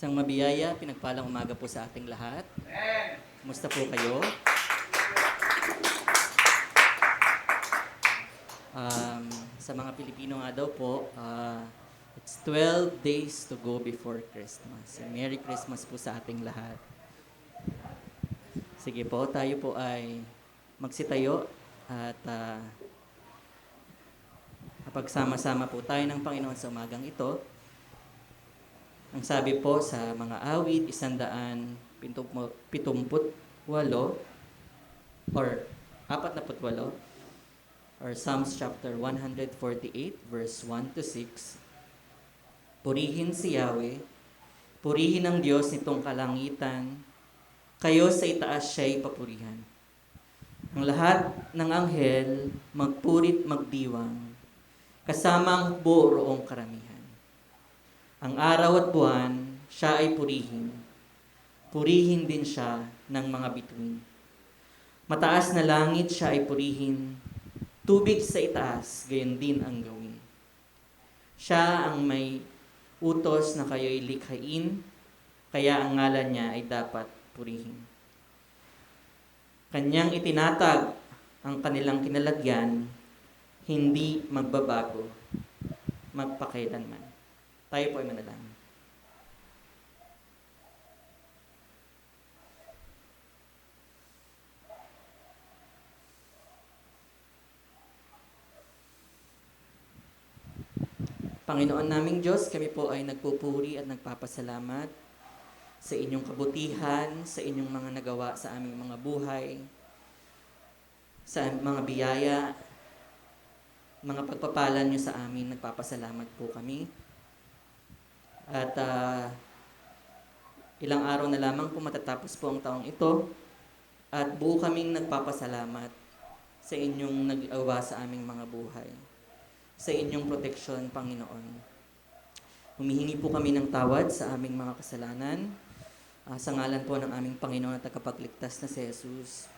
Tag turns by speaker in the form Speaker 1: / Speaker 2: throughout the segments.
Speaker 1: Isang mabiyaya, pinagpalang umaga po sa ating lahat. Kumusta po kayo? Sa mga Pilipino nga daw po, it's 12 days to go before Christmas. And Merry Christmas po sa ating lahat. Sige po, tayo po ay magsitayo at mapagsama-sama po tayo ng Panginoon sa umagang ito. Ang sabi po sa mga awit, 178 or 48, or Psalms chapter 148 verse 1 to 6, purihin si Yahweh, purihin ang Diyos nitong kalangitan, kayo sa itaas siya'y papurihan. Ang lahat ng anghel, magpurit magdiwang, kasama ang hukbo roong karamihan. Ang araw at buwan, siya ay purihin. Purihin din siya ng mga bituin. Mataas na langit siya ay purihin. Tubig sa itaas, gayon din ang gawin. Siya ang may utos na kayo'y likhain, kaya ang ngalan niya ay dapat purihin. Kanyang itinatag ang kanilang kinalagyan, hindi magbabago, magpakailanman. Tayo po ay manalangin. Panginoon naming Diyos, kami po ay nagpupuri at nagpapasalamat sa inyong kabutihan, sa inyong mga nagawa sa aming mga buhay, sa mga biyaya, mga pagpapalan niyo sa amin, nagpapasalamat po kami. At ilang araw na lamang po matatapos po ang taong ito at buo kaming nagpapasalamat sa inyong nag-awa sa aming mga buhay, sa inyong proteksyon, Panginoon. Humihingi po kami ng tawad sa aming mga kasalanan, sa ngalan po ng aming Panginoon at tagapagligtas na si Jesus.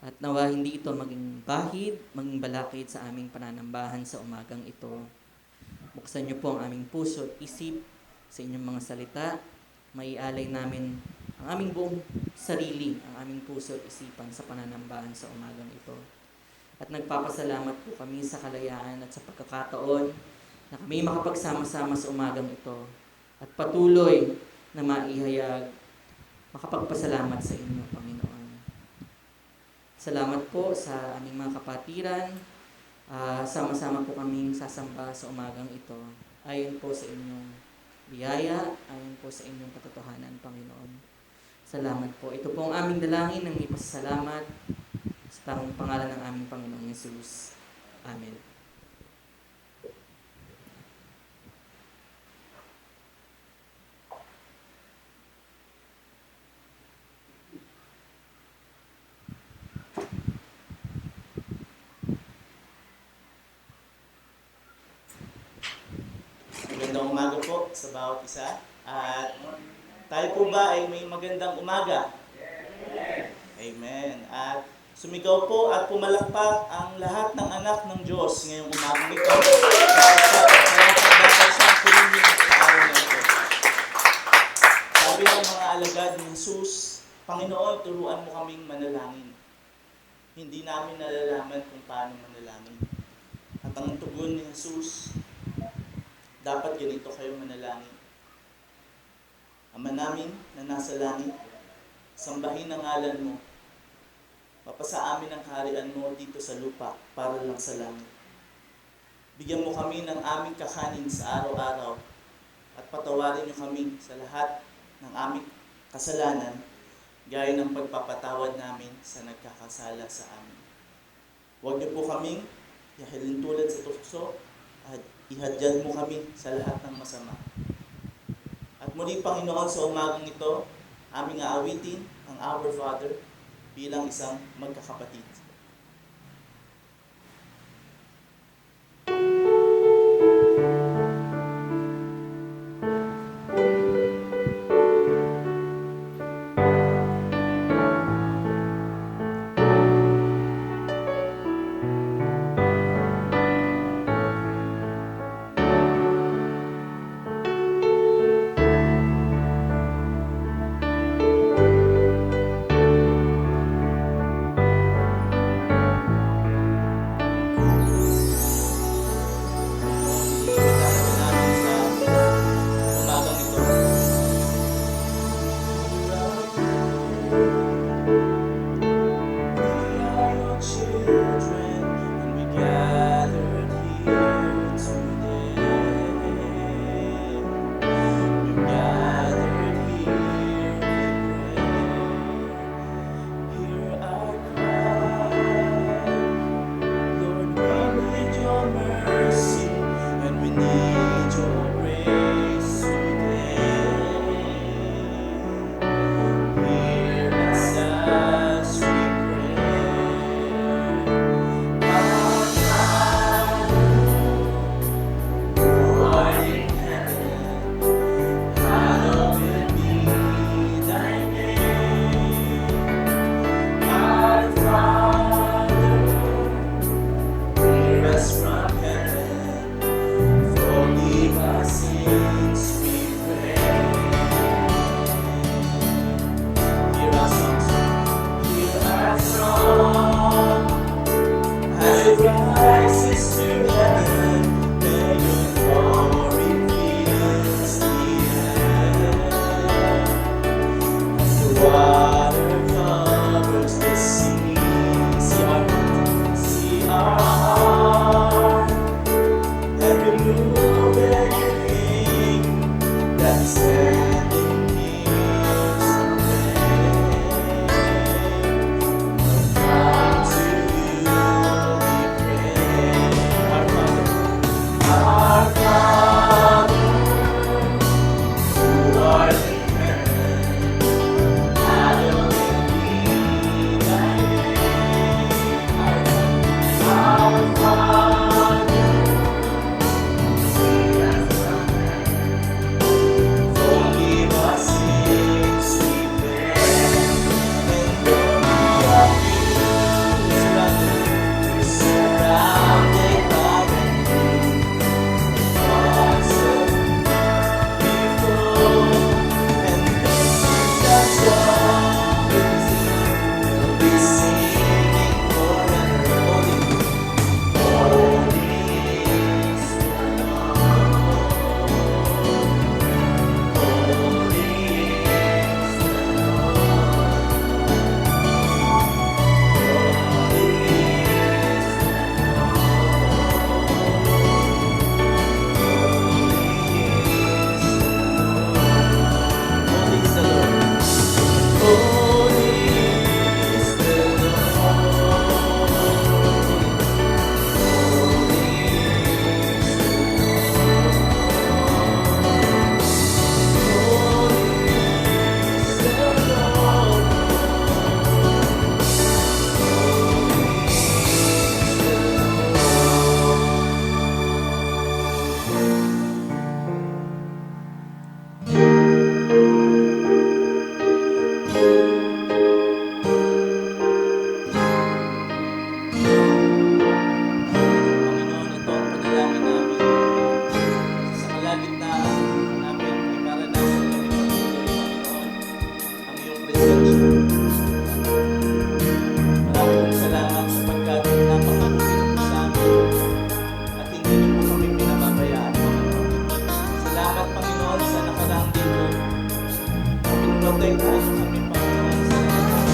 Speaker 1: At nawa hindi ito maging bahid, maging balakid sa aming pananambahan sa umagang ito. Buksan niyo po ang aming puso at isip sa inyong mga salita. Maialay namin ang aming buong sarili, ang aming puso at isipan sa pananambahan sa umagang ito. At nagpapasalamat po kami sa kalayaan at sa pagkakataon na kami makapagsama-sama sa umagang ito at patuloy na maihayag, makapagpasalamat sa inyo, Panginoon. Salamat po sa aming mga kapatiran. Sama-sama po kaming sasamba sa umagang ito. Ayon po sa inyong biyaya, ayon po sa inyong katotohanan, Panginoon. Salamat po. Ito po ang aming dalangin ng may pasasalamat sa tanging pangalan ng aming Panginoong Jesus. Amen.
Speaker 2: Magandang umaga po sa bawat isa. At tayo po ba ay may magandang umaga? Amen. At sumigaw po at pumalakpak ang lahat ng anak ng Diyos ngayong umagang ito. Dapat siyang purihin sa araw na ito. Sabi ng mga alagad ni Jesus, Panginoon, turuan mo kaming manalangin. Hindi namin nalalaman kung paano manalangin. At ang tugon ni Jesus, dapat ganito kayo manalangin. Ama namin na nasa langit, sambahin ang ngalan mo. Mapasa amin ang kaharian mo dito sa lupa para lang sa langit. Bigyan mo kami ng aming kakanin sa araw-araw at patawarin niyo kami sa lahat ng aming kasalanan gaya ng pagpapatawad namin sa nagkakasala sa amin. Huwag niyo po kaming yahilin tulad sa tukso at ihadyad mo kami sa lahat ng masama. At muli, Panginoon, sa umagang ito, aming aawitin ang Our Father bilang isang magkakapatid. that stand in His way. Come to You we pray. Our Father, who art in heaven, hallowed be Thy name. Our Father, forgive our sins, we pray. And of You we're surrounded by thoughts of evil, and this is our song. We'll be singing forever. Holy is the Lord. Holy is the Panginoon, ito ang panalangin namin. Sa kalagitnaan namin, imaranasan kami patuloy, Panginoon, ang iyong presensya. Marami pong salamat sapagkat napakabuti mo sa amin at hindi niyo po kami pinababayaan, Panginoon. Salamat, Panginoon, sa nakaraang linggo. Pinoprotektahan niyo kami, Panginoon, sa lahat.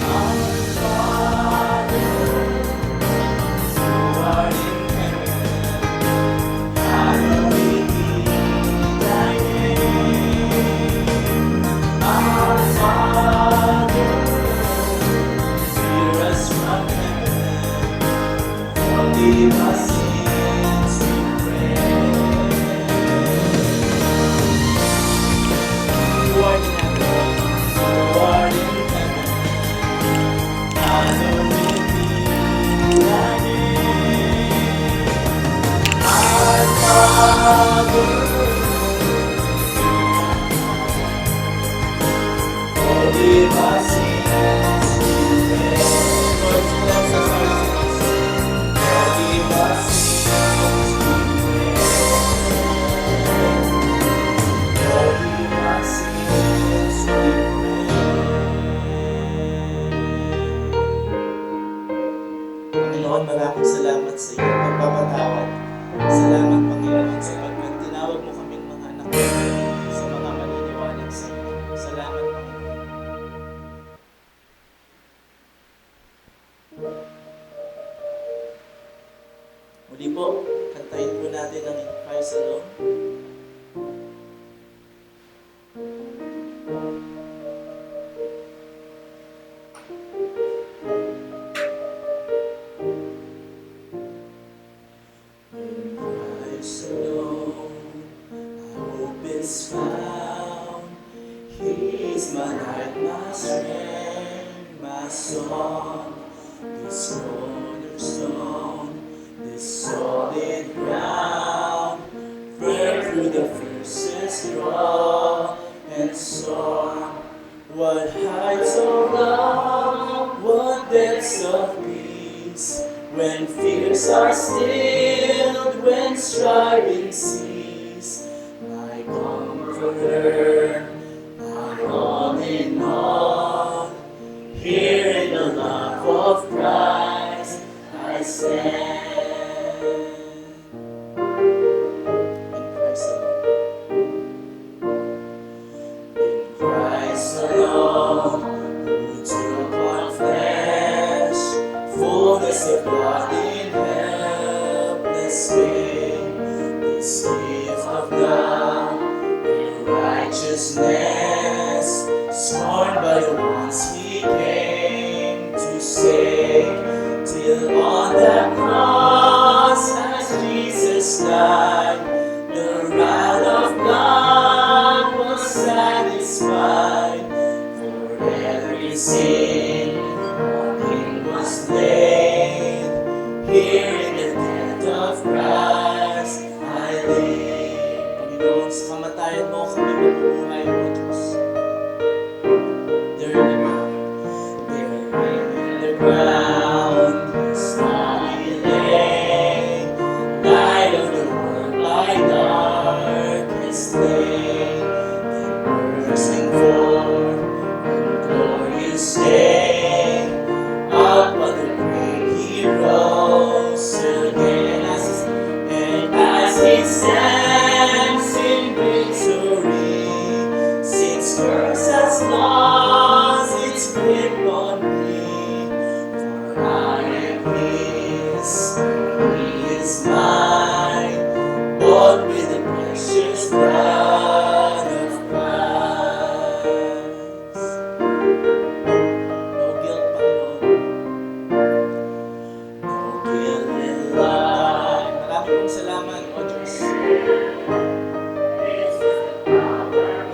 Speaker 2: Our Father, who art in heaven, hallowed be Thy name. Our Father, hear us from heaven, forgive our sins, we pray. Who art in heaven, hallowed be Thy name. Our Father, forgive our sins, we pray. Lord, cleanse us our sins. Forgive our sins, we pray. Forgive our sins, we pray. Panginoon, maraming salamat sa iyong pagpapatawad. Salamat, Panginoon, sapagkat tinawag mo kaming mga anak mo sa mga maniniwalag sa iyo. Salamat, Panginoon. Muli po, kantahin po natin ang In Christ Alone. In Christ alone, our hope is found. He is my light, my strength, my song. This cornerstone, this solid ground, firm through the fiercest drought and storm. What heights of love, what depths of peace, when fears are stilled, when striving cease. My comforter, my all in all, here in the love of Christ I stand. In Christ alone. In Christ alone, who took on flesh, fullness of God in helpless pain. This gift of God righteousness, scorned by the ones he came to save. Till on the cross, as Jesus died, the wrath of God was satisfied. For every sin on him was laid. Here in the death of Christ, I live. Panginoon, sa kamatayan mo kami mabubuhay, O Diyos. There in the ground, slowly lay. Light of the world, by darkness lay. Then bursting forth in glorious day, up on the grave he rose again. And as he stands in victory, since curse has lost its grip on me, for I am his, he is mine, bought with the precious blood of Christ. No guilt, Panginoon. No guilt in life. Marami pong salamat, O Diyos.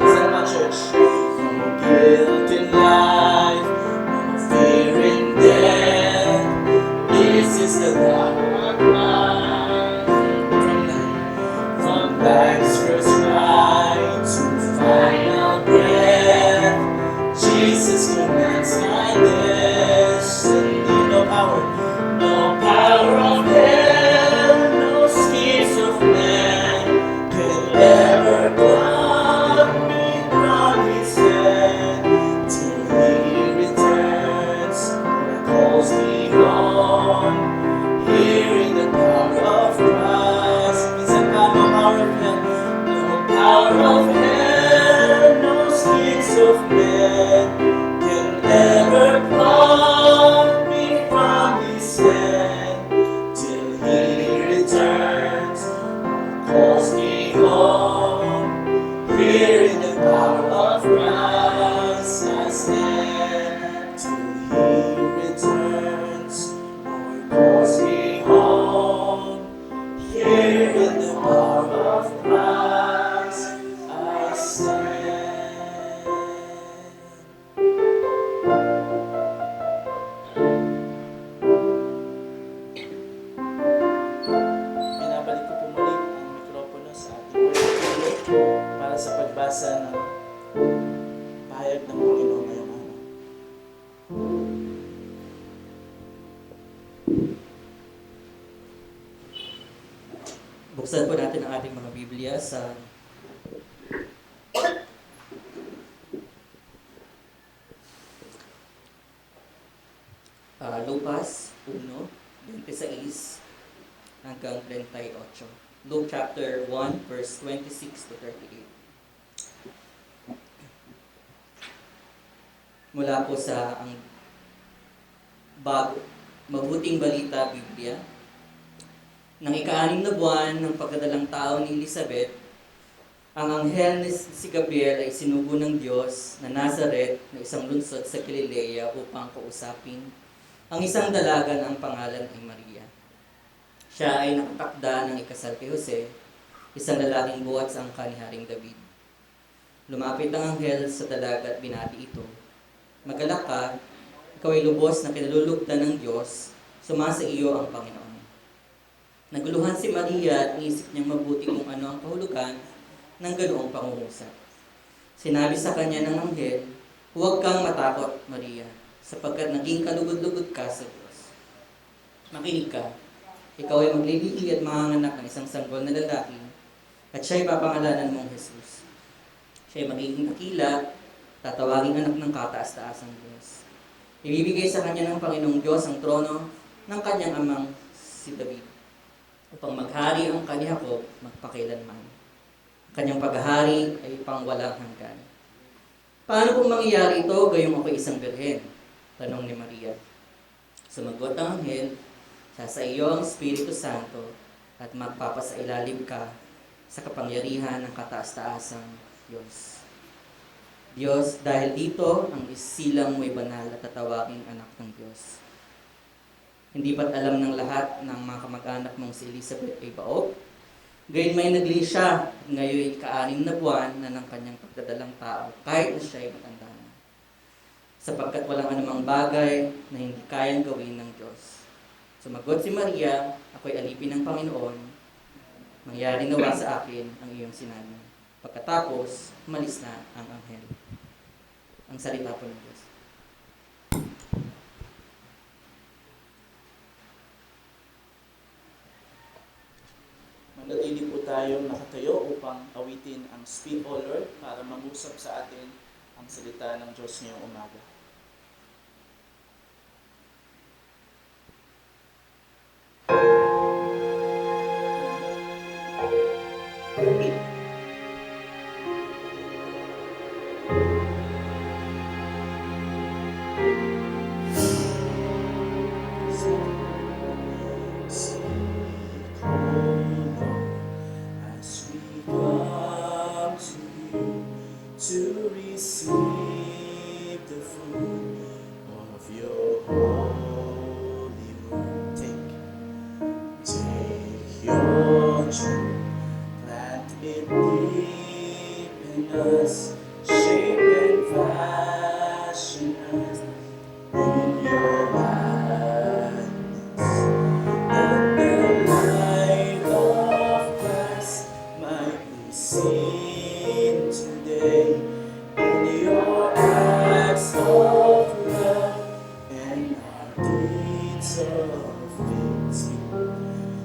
Speaker 2: Minsan ba, church? No guilt in life, no fear in death. This is the love of life. From life's first cry to final breath, Jesus commands my destiny. No power of hell, no schemes of man can ever pluck me from his hand. Till he returns or calls me home, hearing the power of Christ. Minsan pa, no power of hell, no power of hell, no schemes of men can ever pluck me from his hand. Till he returns or calls me home, hearing the power of Christ I stand. Till he returns or calls me home, hearing the power of Christ I stand. Binabalik ko po muli ang mikropono sa ating pagpili para sa pagbasa ng pahayag ng Panginoon ngayong araw.
Speaker 1: Buksan po natin ang ating mga Biblia sa Lucas 1:26 hanggang 38. Luke chapter 1 verse 26 to 38. Mula po sa ang mabuting balita Biblia. Nang ika-6 na buwan ng pagdadalang tao ni Elizabeth, ang anghel ni si Gabriel ay sinugo ng Diyos na Nazaret na isang lungsod sa Galilea upang kausapin ang isang dalaga na ang pangalan ay Maria. Siya ay nakatakda ng ikasal kay Jose, isang lalaking buhat sa angkan ni Haring David. Lumapit ang anghel sa dalaga at binati ito. Magalak ka, ikaw ay lubos na kinalulugdan ng Diyos, sumasa iyo ang Panginoon. Naguluhan si Maria at inisip niyang mabuti kung ano ang kahulugan ng ganoong pangungusap. Sinabi sa kanya ng anghel, huwag kang matakot, Maria, sapagkat naging kalugod-lugod ka sa Diyos. Makinig ka, ikaw ay maglilihi at manganganak ng isang sanggol na lalaki, at siya'y papangalanan mong Jesus. Siya'y magiging dakila, tatawaging anak ng kataas-taasang Diyos. Ibibigay sa kanya ng Panginoong Diyos ang trono ng kanyang amang si David, upang maghari ang kanyang Jacob magpakailanman. Ang kanyang paghahari ay pangwalang hanggan. Paano kung mangyayari ito gayong ako isang birhen? Tanong ni Maria. Sumagot ang anghel, sa iyo ang Espiritu Santo at magpapasailalim ka sa kapangyarihan ng kataas-taasang Diyos. Diyos, dahil dito, ang isilang mo'y banal at tatawaging anak ng Diyos. Hindi ba't alam ng lahat ng mga kamag-anak mong si Elizabeth ay baog? Gayon may nagli siya, at ngayon ka-6 na buwan na ng kanyang pagdadalang tao, kahit na siya ay matanda na. Sapagkat walang anumang bagay na hindi kayang gawin ng Diyos. Sumagot si Maria, ako'y alipin ng Panginoon, mangyari nawa sa akin ang iyong sinabi. Pagkatapos, umalis na ang anghel. Ang salita po ng Diyos.
Speaker 2: Manatili po tayo nakatayo upang awitin ang Speak, O Lord, para mangusap sa atin ang salita ng Diyos ngayong umaga. As we come to you to receive the fruit of your holy word. Take your truth, plant it deep in us, shape and fashion us in your likeness. That the light of Christ might be seen today in your acts of love and our deeds of faith.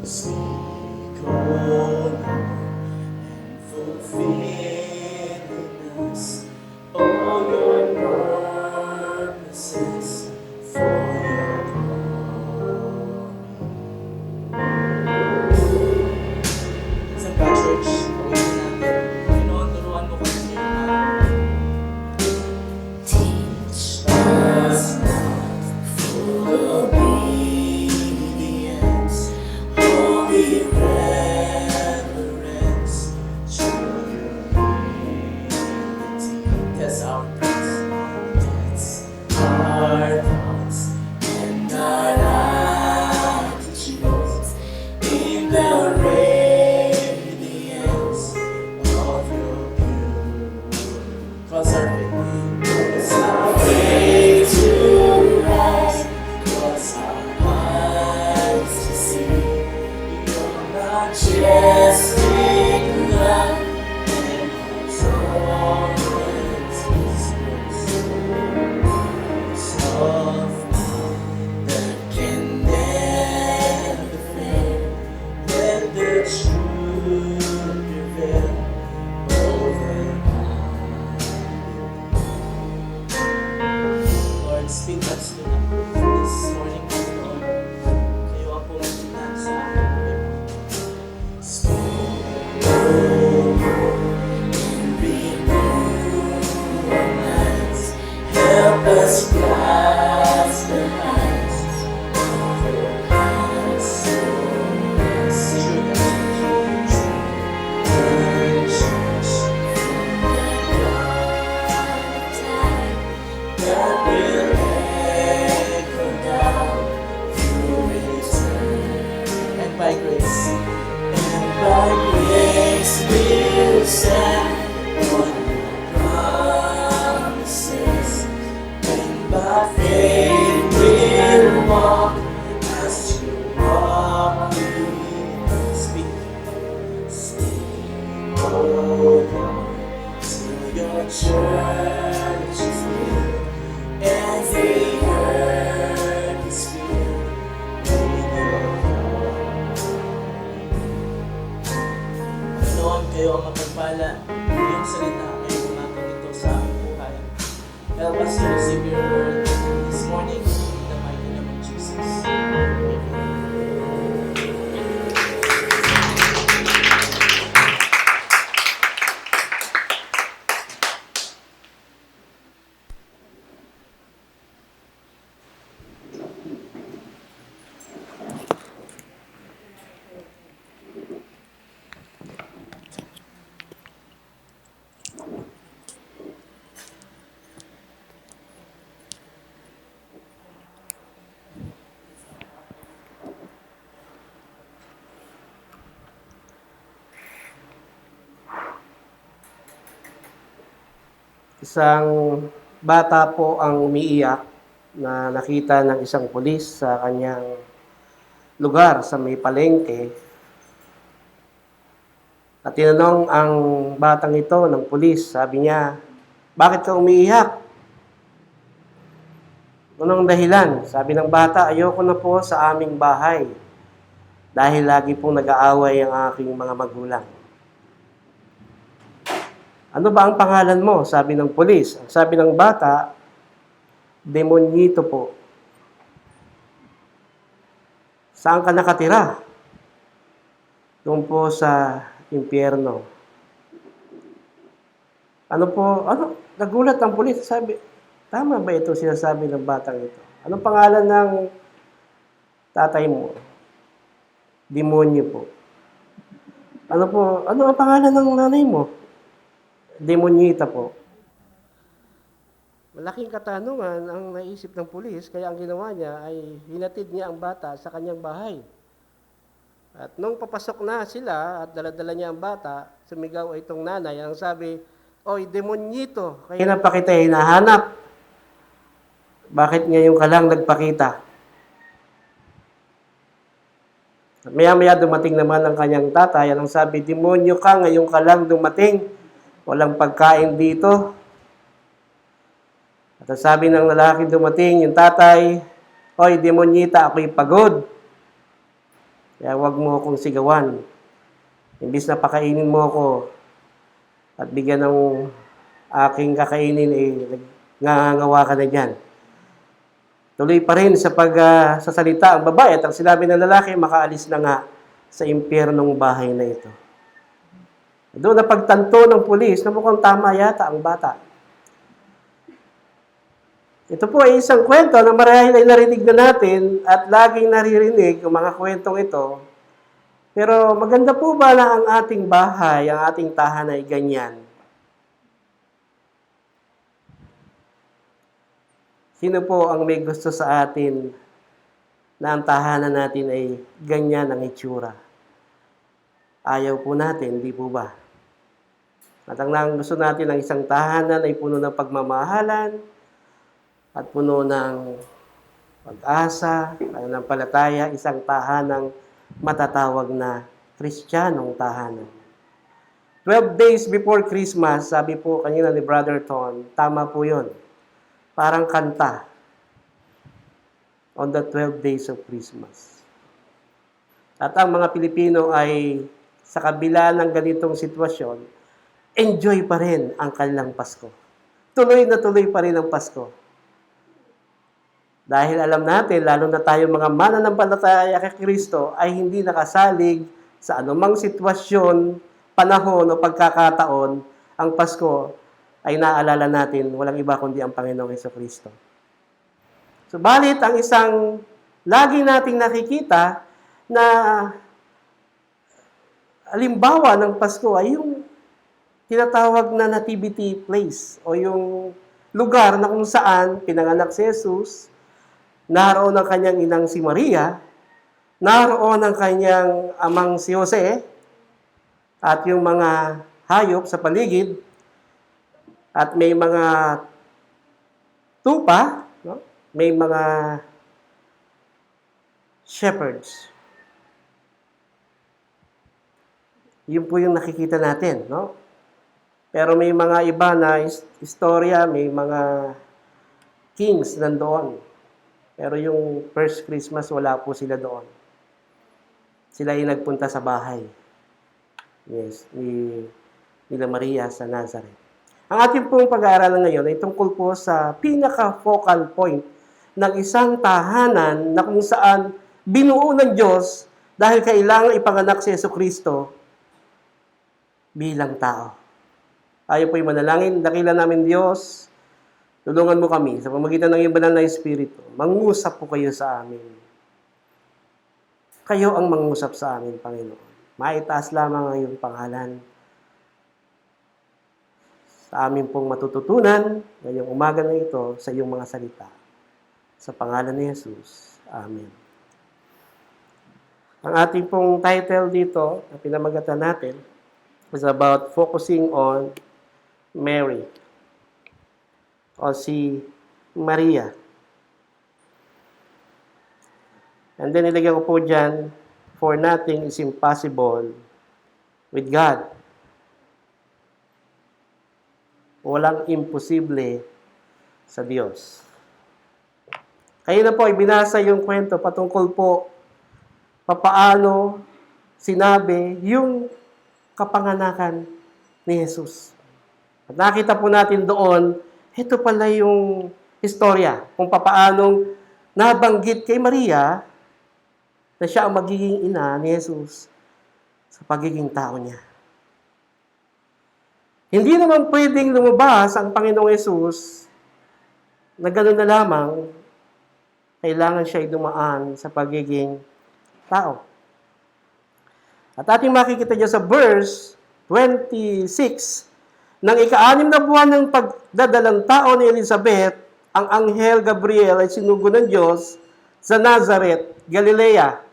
Speaker 2: Speak, O Lord, and fulfill in us all your purposes for your glory. Sa Church, gawin natin. Panginoon, turuan mo kami ngayong araw. Teach us not full obedience, holy reverence, true humility. Test our thoughts, and our attitudes in the radiance of your beauty. Cause our faith to rise, cause our eyes to see your majestic love and tolerance of that can never fail. Let the truth prevail over Lord, speak us to this morning, Panginoon. Kayo ang pumagina sa aking buhay. Speak, O Lord, and renew our minds. Help us grasp the heights of your kindness. True, church that will echo down through eternity. And by grace we'll stand on your promises, and by faith we'll walk as you walk with us. Speak, O Lord, till your church is near, and the earth is filled with your glory. Panginoon, kayo ang mapagpala. Iyong salita ay umagat ito sa aming buhay. Help us to receive your word this morning in the mighty name of Jesus.
Speaker 3: Isang bata po ang umiiyak na nakita ng isang pulis sa kanyang lugar sa may palengke. At tinanong ang batang ito ng pulis, sabi niya, "Bakit ka umiiyak? Anong dahilan?" Sabi ng bata, "Ayoko na po sa aming bahay dahil lagi pong nag-aaway ang aking mga magulang." "Ano ba ang pangalan mo?" sabi ng pulis. Ang sabi ng bata, "Demonyito po." "Saan ka nakatira?" "Doon po sa impyerno." Ano po, nagulat ang pulis. Sabi, tama ba ito sinasabi ng batang ito? Anong pangalan ng tatay mo? "Demonyo po." Ano ang pangalan ng nanay mo? "Demonyita po." Malaking katanungan ang naisip ng pulis, kaya ang ginawa niya ay hinatid niya ang bata sa kanyang bahay. At nung papasok na sila at daladala niya ang bata, sumigaw ay itong nanay. Ang sabi, "Oy, demonyito, kaya na pa kita hinahanap. Bakit ngayon ka lang nagpakita?" At maya-maya dumating naman ang kanyang tatay. Ang sabi, "Demonyo ka, ngayon ka lang dumating. Walang pagkain dito." At ang sabi ng lalaki dumating, yung tatay, "Oy, demonyita, ako'y pagod. Kaya wag mo akong sigawan. Imbis na pakainin mo ako at bigyan ng aking kakainin, nangangawa ka na dyan." Tuloy pa rin sa salita ang babae at ang sinabi ng lalaki, makaalis na nga sa impyernong bahay na ito. Doon na pagtanto ng pulis na mukhang tama yata ang bata. Ito po ay isang kwento na marahil ay narinig na natin at laging naririnig ang mga kwentong ito. Pero maganda po ba na ang ating bahay, ang ating tahanan ay ganyan? Sino po ang may gusto sa atin na ang tahanan natin ay ganyan ang itsura? Ayaw po natin, di po ba? At ang gusto natin ng isang tahanan ay puno ng pagmamahalan at puno ng pag-asa, pananampalataya, isang tahanang matatawag na Kristiyanong tahanan. 12 days before Christmas, sabi po kanina ni Brother Ton, tama po yun. Parang kanta. On the 12 days of Christmas. At ang mga Pilipino ay sa kabila ng ganitong sitwasyon, enjoy pa rin ang kanilang Pasko. Tuloy na tuloy pa rin ang Pasko. Dahil alam natin, lalo na tayo mga mananampalataya kay Kristo, ay hindi nakasalig sa anumang sitwasyon, panahon o pagkakataon, ang Pasko ay naalala natin, walang iba kundi ang Panginoong Jesucristo. Subalit, ang isang lagi nating nakikita na halimbawa ng Pasko ay yung tinatawag na nativity place o yung lugar na kung saan pinanganak si Jesus, naroon ang kanyang inang si Maria, naroon ang kanyang amang si Jose, at yung mga hayop sa paligid, at may mga tupa, no? May mga shepherds. Yun po yung nakikita natin, no? Pero may mga iba na istorya, may mga kings nandoon. Pero yung first Christmas, wala po sila doon. Sila yung nagpunta sa bahay. Yes, nila Maria sa Nazareth. Ang ating pong pag-aaralan ngayon ay tungkol po sa pinaka-focal point ng isang tahanan na kung saan binuo ng Diyos dahil kailangan ipanganak si Jesucristo bilang tao. Tayo po'y manalangin, dakila namin Diyos, tulungan mo kami sa pamamagitan ng iyong banal na Espiritu. Mangusap po kayo sa amin. Kayo ang mangusap sa amin, Panginoon. Maitaas lamang ang iyong pangalan. Sa amin pong matututunan ngayong umaga na ito sa iyong mga salita. Sa pangalan ni Jesus. Amen. Ang ating pong title dito, na pinamagatan natin, is about focusing on Mary. o si Maria. And then ilagay ko po dyan, for nothing is impossible with God. Walang imposible sa Diyos. Kaya na po, ibinasa yung kwento patungkol po papaano sinabi yung kapanganakan ni Jesus. At nakita po natin doon, ito pala yung istorya kung papaanong nabanggit kay Maria na siya ang magiging ina ni Jesus sa pagiging tao niya. Hindi naman pwedeng lumabas ang Panginoong Jesus na gano'n na lamang, kailangan siya ay dumaan sa pagiging tao. At ating makikita dyan sa verse 26, nang ika-6 na buwan ng pagdadalang tao ni Elizabeth, ang anghel Gabriel ay sinugo ng Diyos sa Nazareth, Galilea.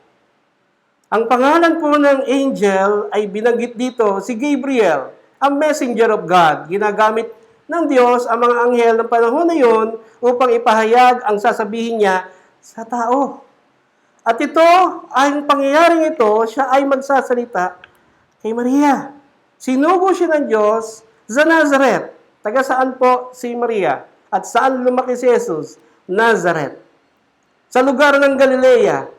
Speaker 3: Ang pangalan po ng angel ay binanggit dito si Gabriel, ang messenger of God. Ginagamit ng Diyos ang mga anghel ng panahon na yun upang ipahayag ang sasabihin niya sa tao. At ito, ang pangyayaring ito, siya ay magsasalita kay Maria. Sinugo siya ng Diyos sa Nazareth. Taga saan po si Maria? At saan lumaki si Jesus? Nazareth. Sa lugar ng Galilea.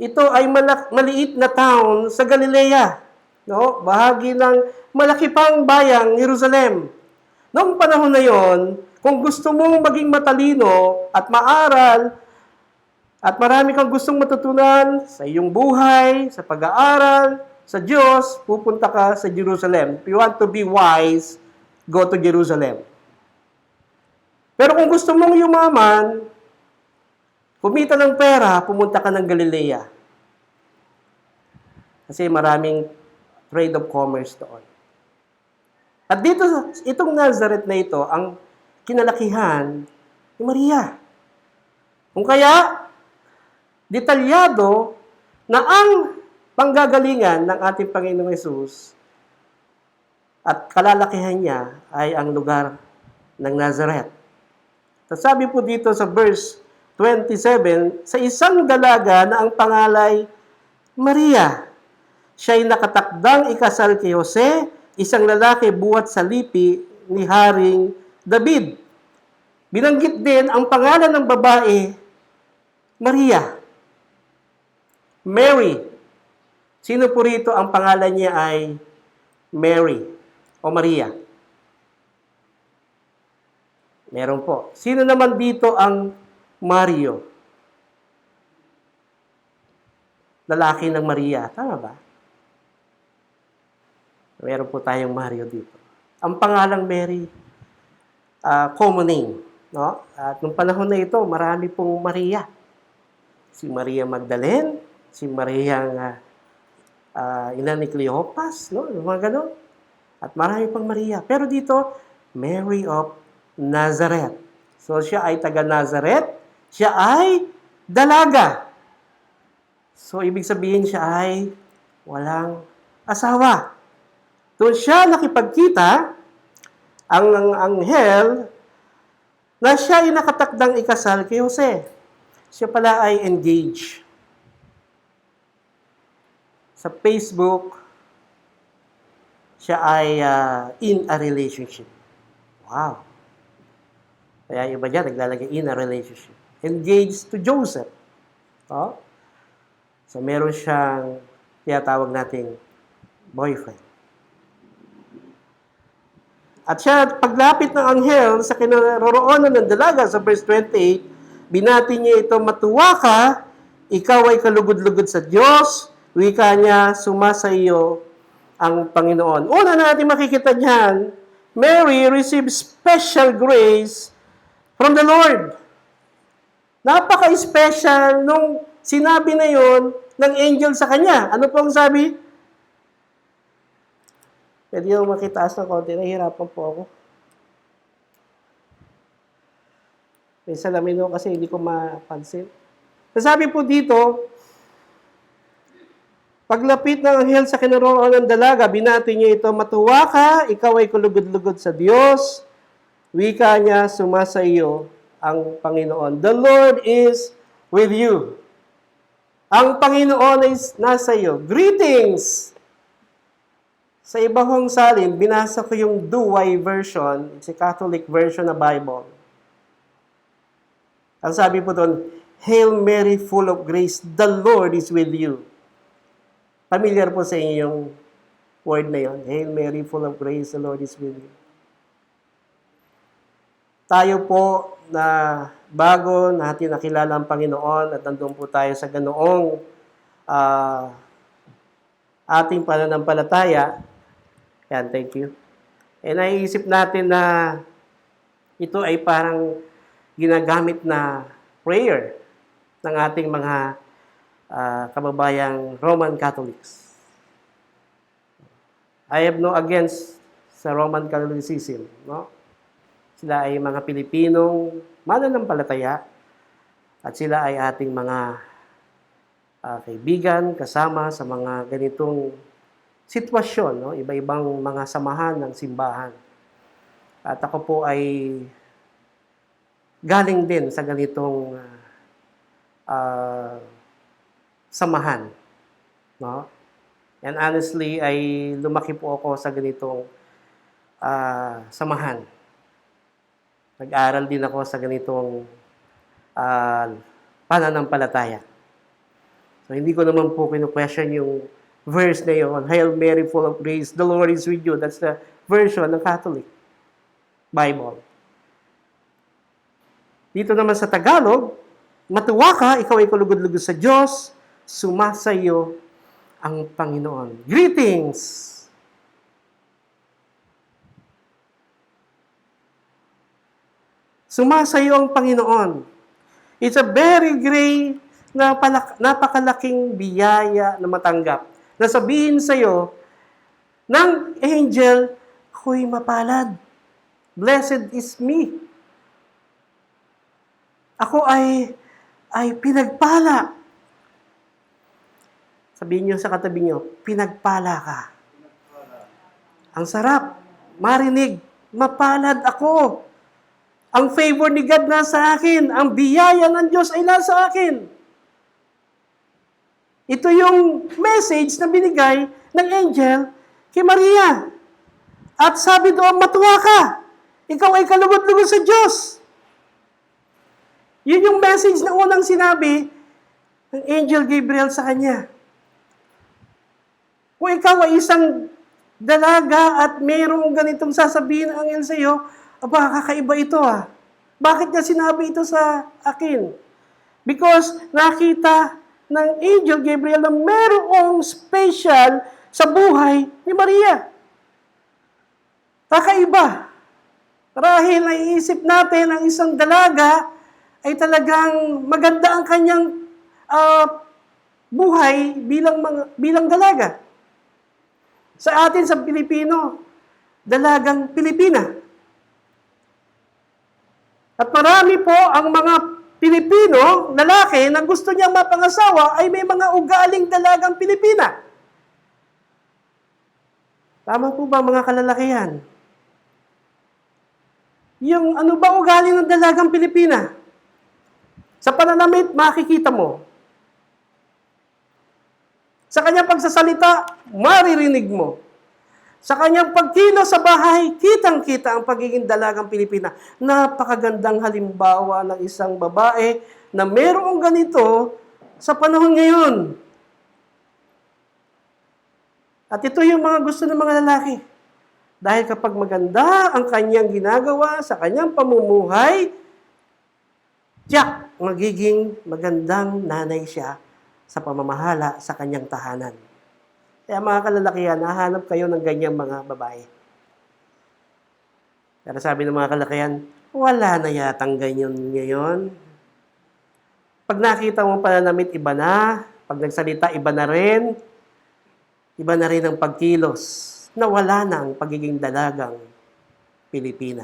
Speaker 3: Ito ay maliit na town sa Galilea. No? Bahagi ng malaki pang bayang Jerusalem. Noong panahon na yon, kung gusto mong maging matalino at maaral, at marami kang gustong matutunan sa iyong buhay, sa pag-aaral, sa Diyos, pupunta ka sa Jerusalem. If you want to be wise, go to Jerusalem. Pero kung gusto mong yumaman, kumita ng pera, pumunta ka ng Galilea. Kasi maraming trade of commerce doon. At dito, itong Nazareth na ito, ang kinalakihan ni Maria. Kung kaya, detalyado na ang panggagalingan ng ating Panginoong Hesus at kalalakihan niya ay ang lugar ng Nazareth. Sabi po dito sa verse 27, sa isang dalaga na ang pangalay Maria, siya'y nakatakdang ikasal kay Jose, isang lalaki buhat sa lipi ni Haring David. Binanggit din ang pangalan ng babae, Maria. Mary. Sino po rito ang pangalan niya ay Mary o Maria? Meron po. Sino naman dito ang Mario? Lalaki ng Maria. Tama ba? Meron po tayong Mario dito. Ang pangalang Mary, common name. No? At nung panahon na ito, marami pong Maria. Si Maria Magdalene, si Maria ina ni Cleopas, no? Mga ganon. At marami pang Maria. Pero dito, Mary of Nazareth. So siya ay taga Nazareth, siya ay dalaga. So ibig sabihin siya ay walang asawa. Doon siya nakipagkita ang anghel na siya ay nakatakdang ikasal kay Jose. Siya pala ay engaged. Sa Facebook, siya ay in a relationship. Wow. Kaya iba dyan, naglalagay in a relationship. Engaged to Joseph. Oh? So, meron siyang tinatawag nating boyfriend. At siya, paglapit ng anghel sa kinaroroonan ng dalaga sa verse 28, binati niya ito, matuwa ka, ikaw ay kalugod-lugod sa Diyos, wika niya, sumasa iyo ang Panginoon. Una natin makikita niyan, Mary received special grace from the Lord. Napaka-special nung sinabi na yon ng angel sa kanya. Ano po ang sabi? Pwede yung makitaas ng konti. Nahihirapan po ako. May salamin ko kasi hindi ko mapansin. Sabi po dito, paglapit ng anghel sa kinaroonan ng dalaga, binati niya ito, matuwa ka, ikaw ay kulugod-lugod sa Diyos, Wika niya, sumasa iyo ang Panginoon. The Lord is with you. Ang Panginoon is nasa iyo. Greetings! Sa ibang salin, binasa ko yung Douay version. It's a Catholic version na Bible. Ang sabi po doon, Hail Mary, full of grace, the Lord is with you. Familiar po sa inyo yung word na yon. Hail Mary, full of grace, the Lord is with you. Tayo po na bago natin nakilala ang Panginoon at nandun po tayo sa ganoong ating pananampalataya. Yan, thank you. E naiisip natin na ito ay parang ginagamit na prayer ng ating mga kababayang Roman Catholics. I have no against sa Roman Catholicism, no? Sila ay mga Pilipinong mananampalataya at sila ay ating mga kaibigan, kasama sa mga ganitong sitwasyon, no? Iba-ibang mga samahan ng simbahan. At ako po ay galing din sa ganitong samahan, no? And honestly, ay lumaki po ako sa ganitong samahan. Nag-aral din ako sa ganitong pananampalataya. So, hindi ko naman po kinu-question yung verse na yun, Hail Mary, full of grace, the Lord is with you. That's the version ng Catholic Bible. Dito naman sa Tagalog, matuwa ka, ikaw ay kalugod-lugod sa Diyos, sumasayo ang Panginoon. Greetings! Sumasayo ang Panginoon. It's a very great napakalaking biyaya na matanggap. Na sabihin sa'yo ng angel, ako'y mapalad. Blessed is me. Ako ay pinagpala. Sabihin niyo sa katabi niyo, pinagpala ka. Ang sarap, marinig, mapalad ako. Ang favor ni God nasa akin. Ang biyaya ng Diyos ay nasa akin. Ito yung message na binigay ng angel kay Maria. At sabi doon, matuwa ka. Ikaw ay kalugod-lugod sa Diyos. Yun yung message na unang sinabi ng angel Gabriel sa kanya. Kung ikaw ay isang dalaga at mayroong ganitong sasabihin ng angel sa iyo, aba, kakaiba ito ah. Bakit niya sinabi ito sa akin? Because nakita ng angel Gabriel na mayroong special sa buhay ni Maria. Kakaiba. Dahil naiisip natin ang isang dalaga ay talagang maganda ang kanyang buhay bilang dalaga. Sa atin, sa Pilipino, dalagang Pilipina. At marami po ang mga Pilipino, lalaki, na gusto niyang mapangasawa ay may mga ugaling dalagang Pilipina. Tama po ba mga kalalakihan? Yung ano ba ugali ng dalagang Pilipina? Sa pananamit, makikita mo. Sa kanyang pagsasalita, maririnig mo. Sa kanyang pagkilos sa bahay, kitang-kita ang pagiging dalagang Pilipina. Napakagandang halimbawa ng isang babae na mayroong ganito sa panahon ngayon. At ito yung mga gusto ng mga lalaki. Dahil kapag maganda ang kanyang ginagawa sa kanyang pamumuhay, tiyak, magiging magandang nanay siya sa pamamahala sa kanyang tahanan. Kaya mga kalalakihan, nahanap kayo ng ganyang mga babae. Pero sabi ng mga kalalakihan, wala na yatang ganyan ngayon. Pag nakita mo pananamit, iba na. Pag nagsalita, iba na rin. Iba na rin ang pagkilos. Nawala na ang pagiging dalagang Pilipina.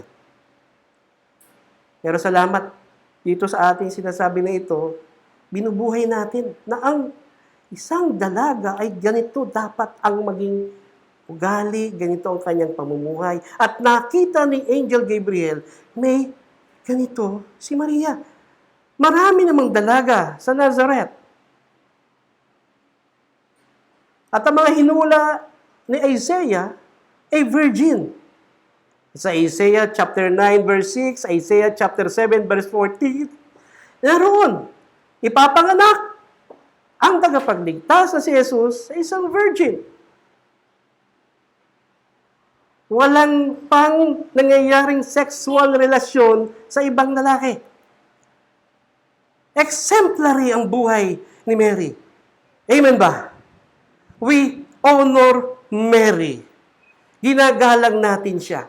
Speaker 3: Pero salamat dito sa ating sinasabi na ito, binubuhay natin na ang isang dalaga ay ganito dapat ang maging ugali, ganito ang kanyang pamumuhay. At nakita ni Angel Gabriel, may ganito si Maria. Marami namang dalaga sa Nazareth. At ang mga hinula ni Isaiah ay virgin. Sa Isaiah chapter 9 verse 6, Isaiah chapter 7 verse 14, naroon, ipapanganak ang tagapagligtas na si Jesus sa isang virgin. Walang pang nangyayaring sexual relasyon sa ibang lalaki. Exemplary ang buhay ni Mary. Amen ba? We honor Mary. Ginagalang natin siya.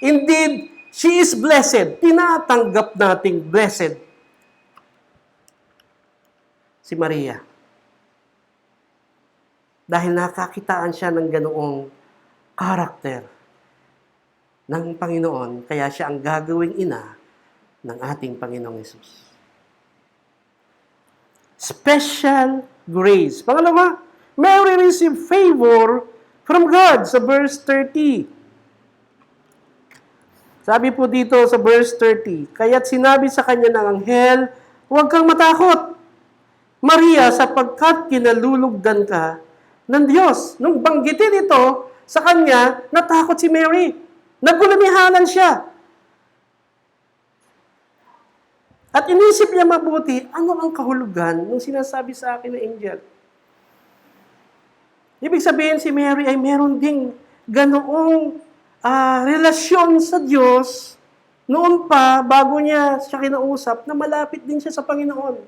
Speaker 3: Indeed, she is blessed. Tinatanggap nating blessed si Maria. Dahil nakakitaan siya ng ganoong karakter ng Panginoon, kaya siya ang gagawing ina ng ating Panginoong Hesus. Special grace. Pangalawa, Mary received favor from God sa verse 30. Sabi po dito sa verse 30, kaya't sinabi sa kanya ng anghel, huwag kang matakot, Maria, sapagkat kinalulugdan ka ng Diyos. Nung banggitin ito sa kanya, natakot si Mary. Nagulamihanan siya. At inisip niya mabuti, ano ang kahulugan nung sinasabi sa akin ng angel? Ibig sabihin si Mary ay meron ding ganoong relasyon sa Diyos noon pa, bago niya siya kinausap, na malapit din siya sa Panginoon.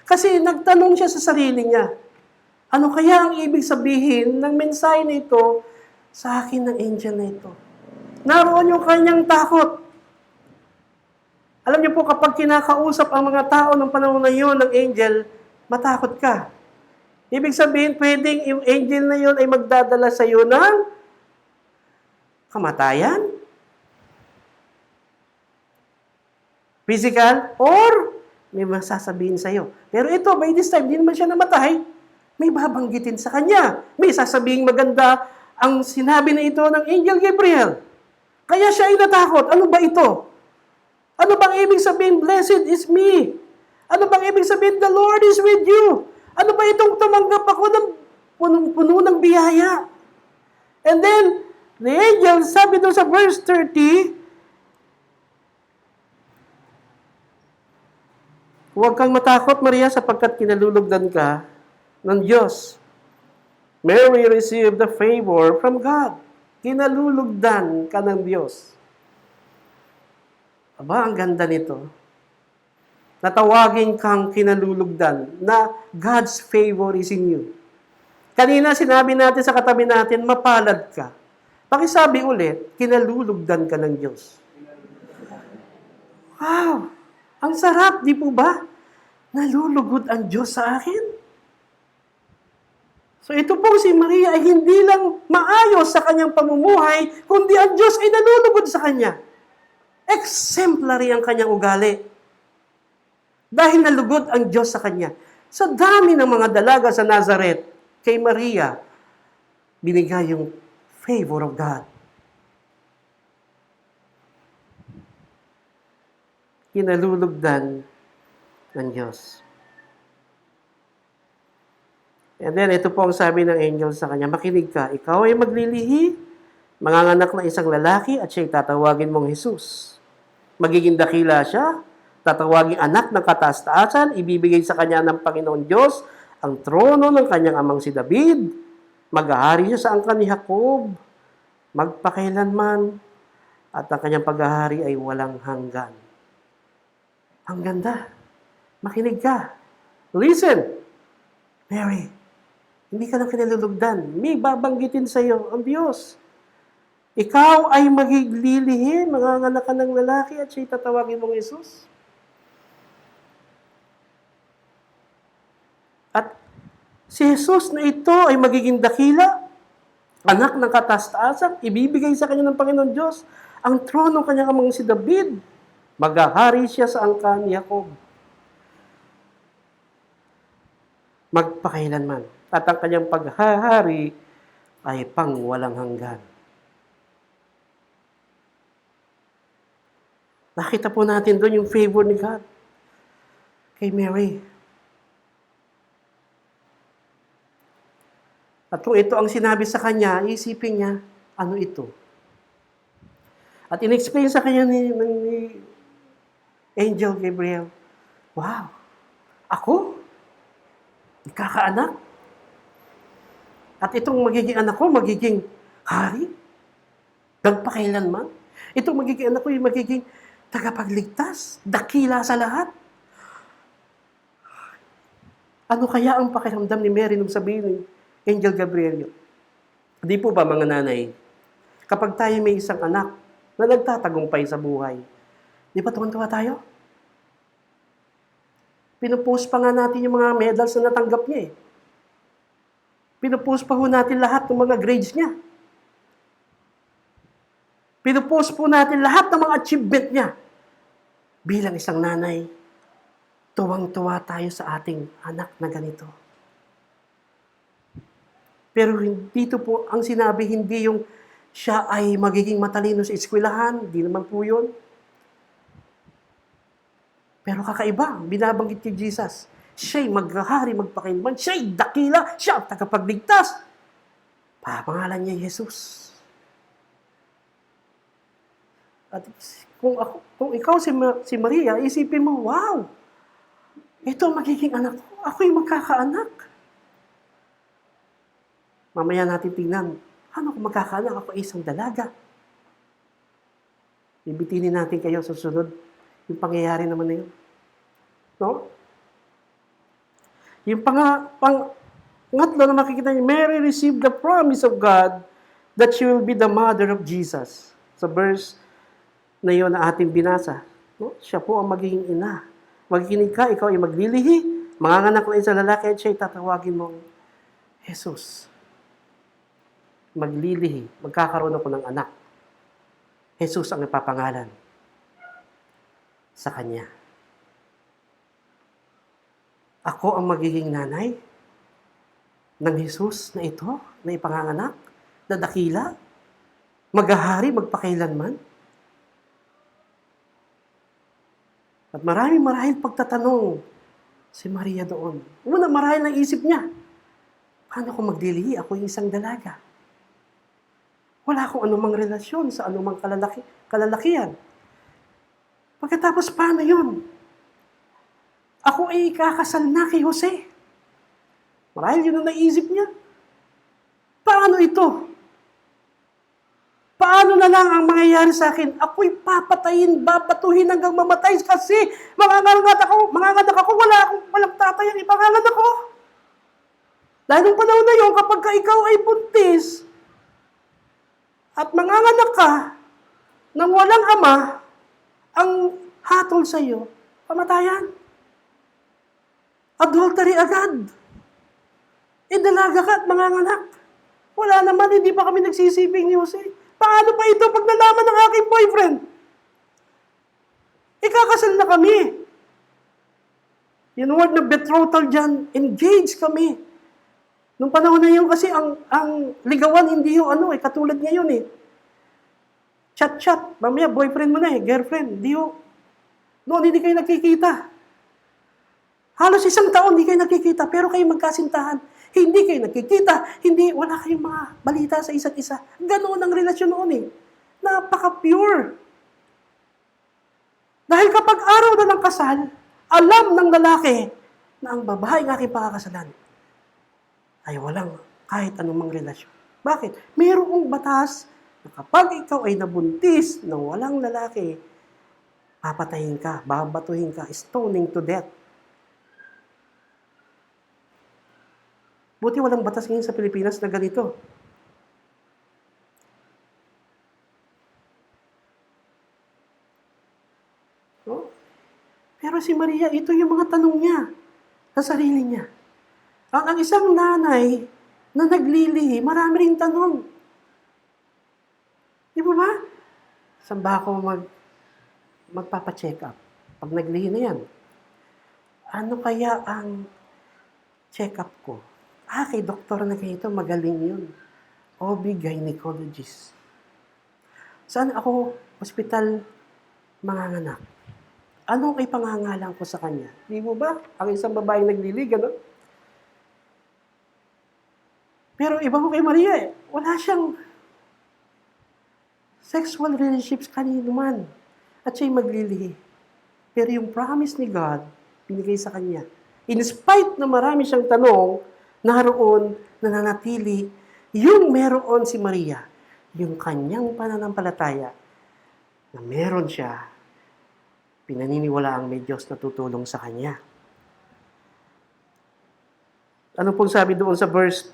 Speaker 3: Kasi nagtanong siya sa sarili niya, ano kaya ang ibig sabihin ng mensahe na ito sa akin ng angel na ito? Naroon yung kanyang takot. Alam niyo po, kapag kinakausap ang mga tao ng panahon na yun ng angel, matakot ka. Ibig sabihin, pwedeng yung angel na yun ay magdadala sa iyo ng kamatayan, physical, or may masasabihin sa iyo. Pero ito, by this time, hindi naman siya namatay. May babanggitin sa kanya. May sasabihin maganda ang sinabi na ito ng Angel Gabriel. Kaya siya ay natakot. Ano ba ito? Ano bang ibig sabihin, blessed is me? Ano bang ibig sabihin, the Lord is with you? Ano ba itong tumanggap ako ng punong-puno ng biyaya? And then, the angel, sabi doon sa verse 30, huwag kang matakot, Maria, sapagkat kinalulugdan ka ng Diyos. Mary received the favor from God. Kinalulugdan ka ng Diyos. Aba, ang ganda nito. Natawagin kang kinalulugdan na God's favor is in you. Kanina sinabi natin sa katabi natin, mapalad ka. Pakisabi ulit, kinalulugdan ka ng Diyos. Wow! Ang sarap, di po ba? Nalulugod ang Diyos sa akin. So ito pong si Maria ay hindi lang maayos sa kanyang pamumuhay, kundi ang Diyos ay nalulugod sa kanya. Exemplary ang kanyang ugali. Dahil nalugod ang Diyos sa kanya. Sa dami ng mga dalaga sa Nazareth, kay Maria, binigay yung favor of God. Kinalulugdan ng Diyos. And then, ito po ang sabi ng angel sa kanya, makinig ka, ikaw ay maglilihi, manganganak ng isang lalaki at siya'y tatawagin mong Jesus. Magiging dakila siya, tatawaging anak ng kataas-taasan, ibibigay sa kanya ng Panginoon Diyos ang trono ng kanyang amang si David. Maghahari siya sa angkan ni Jacob, magpakailanman, at ang kanyang paghahari ay walang hanggan. Ang ganda. Makinig ka. Listen, Mary, hindi ka lang kinalulugdan. May babanggitin sa iyo ang Diyos. Ikaw ay maglilihi, manganganak ka ng lalaki at siya'y tatawagin mong Jesus. At si Jesus na ito ay magiging dakila, anak ng kataas-taasan, ibibigay sa kanya ng Panginoon Diyos ang trono kanyang amang si David. Maghahari siya sa angkan ni Jacob. Magpakailanman. At ang kanyang paghahari ay pang walang hanggan. Nakita po natin doon yung favor ni God kay Mary. At kung ito ang sinabi sa kanya, isipin niya, ano ito? At in-explain sa kanya ni Angel Gabriel, wow, ako? Ikakaanak? At itong magiging anak ko, magiging hari? Gagpakailanman? Itong magiging anak ko, yung magiging tagapagligtas, dakila sa lahat. Ano kaya ang pakiramdam ni Mary nung sabihin ni Angel Gabriel yun? Di po ba mga nanay, kapag tayo may isang anak na nagtatagumpay sa buhay, di ba tuwan-tuwa tayo? Pinupost pa nga natin yung mga medals na natanggap niya eh. Pinupost pa ho natin lahat ng mga grades niya. Pinupost po natin lahat ng mga achievement niya. Bilang isang nanay, tuwang-tuwa tayo sa ating anak na ganito. Pero dito po, ang sinabi, hindi yung siya ay magiging matalino sa eskwelahan. Hindi naman po yun. Pero kakaiba, binabanggit ni Jesus. Siya'y maghahari, magpakailanman. Siya'y dakila. Siya ang tagapagligtas. Papangalan niya Jesus. At kung ikaw si Maria, isipin mo, wow, ito ang magiging anak ko. Ako'y magkakaanak. Mamaya natin tingnan, ano kung magkakaanak? Ako ay isang dalaga. Bibitinin natin kayo sa susunod yung pangyayari naman na yun. No? Yung pangatlo na makikita niyo, Mary received the promise of God that she will be the mother of Jesus. Sa verse na yun na ating binasa. No? Siya po ang magiging ina. Magkikinig ka, ikaw ay maglilihi. Manganganak na isang lalaki at siya'y tatawagin mong Jesus. Maglilihi. Magkakaroon ako ng anak. Jesus ang ipapangalan sa kanya. Ako ang magiging nanay ng Jesus na ito, na ipanganganak, na dakila, maghahari, magpakailanman. At marahil pagtatanong si Maria doon. Una, marahil ang isip niya, paano ko magdilihi? Ako yung isang dalaga. Wala akong anumang relasyon sa anumang kalalakihan. Pagkatapos, paano yun? Ako ay ikakasal na kay Jose. Marahil yun ang naisip niya. Paano ito? Paano na lang ang mangyayari sa akin? Ako'y papatayin, babatuhin hanggang mamatay kasi manganganak ako, walang tatay ang ipanganganak ako. Dahil nung panahon na yun, kapag ikaw ay buntis at manganganak ka nang walang ama, ang hatol sa iyo, pamatayan. Adultery agad. Dalaga ka at manganganak. Wala naman, hindi pa kami nagsisibing ni Jose. Paano pa ito pag nalaman ng aking boyfriend? Ikakasal na kami. Yung word na betrothal dyan, engage kami. Nung panahon na yun kasi ang ligawan hindi yung katulad ngayon eh. Chat-chat, mamaya boyfriend mo na girlfriend, hindi yung, noon hindi kayo nakikita. Halos 1 taon hindi kayo nakikita, pero kayo magkasintahan. Hindi kayo nakikita, wala kayong mga balita sa isa't isa. Ganoon ang relasyon noon eh. Napaka-pure. Dahil kapag araw na ng kasal, alam ng lalaki na ang babae ng aking pakakasalan ay walang kahit anumang relasyon. Bakit? Mayroong batas na kapag ikaw ay nabuntis ng walang lalaki, papatayin ka, babatuhin ka, stoning to death. Buti walang batas ngayon sa Pilipinas na ganito. No? Pero si Maria, ito yung mga tanong niya sa sarili niya. Ang isang nanay na naglilihi, marami rin tanong. Di ba? Saan ba ako magpapacheck up? Pag naglihi na yan, ano kaya ang check up ko? Kay doktor na ganito, magaling yun. OB-gynecologist. Saan ako, ospital, manganganak? Anong ipangangalan ko sa kanya? Di mo ba? Ang isang babaeng naglilig, ano? Pero iba ko kay Maria eh. Wala siyang sexual relationships kanino man. At siya'y maglilihi. Pero yung promise ni God, binigay sa kanya. In spite na marami siyang tanong, naroon, nananatili, yung meron si Maria, yung kanyang pananampalataya, na meron siya, pinaniniwala ang may Diyos na tutulong sa kanya. Ano pong sabi doon sa verse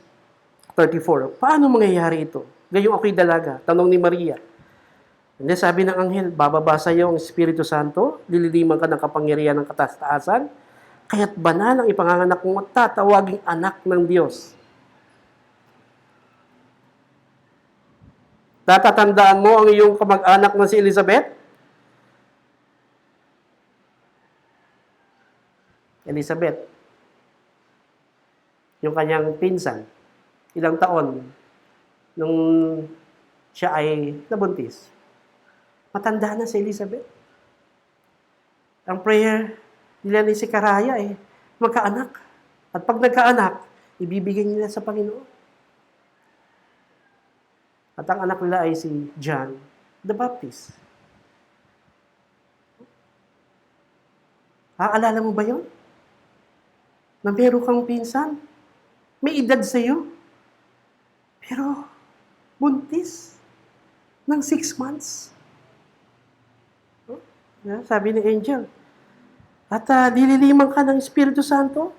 Speaker 3: 34? Paano mangyayari ito? Gayong ako'y dalaga, tanong ni Maria. And then sabi ng anghel, bababa sa iyo ang Espiritu Santo, lililiman ka ng kapangyarihan ng kataasan, kaya't banal ang ipanganganak mong at tatawaging anak ng Diyos. Tatatandaan mo ang iyong kamag-anak na si Elizabeth? Elizabeth, yung kanyang pinsan, ilang taon nung siya ay nabuntis. Matanda na si Elizabeth. Ang prayer nila ni si Karaya magkaanak. At pag nagkaanak, ibibigay nila sa Panginoon. At ang anak nila ay si John the Baptist. Aalala mo ba yun? Na meron kang pinsan, may edad sa iyo, pero buntis ng 6 months. Sabi ni Angel, at dililiman ka ng Espiritu Santo,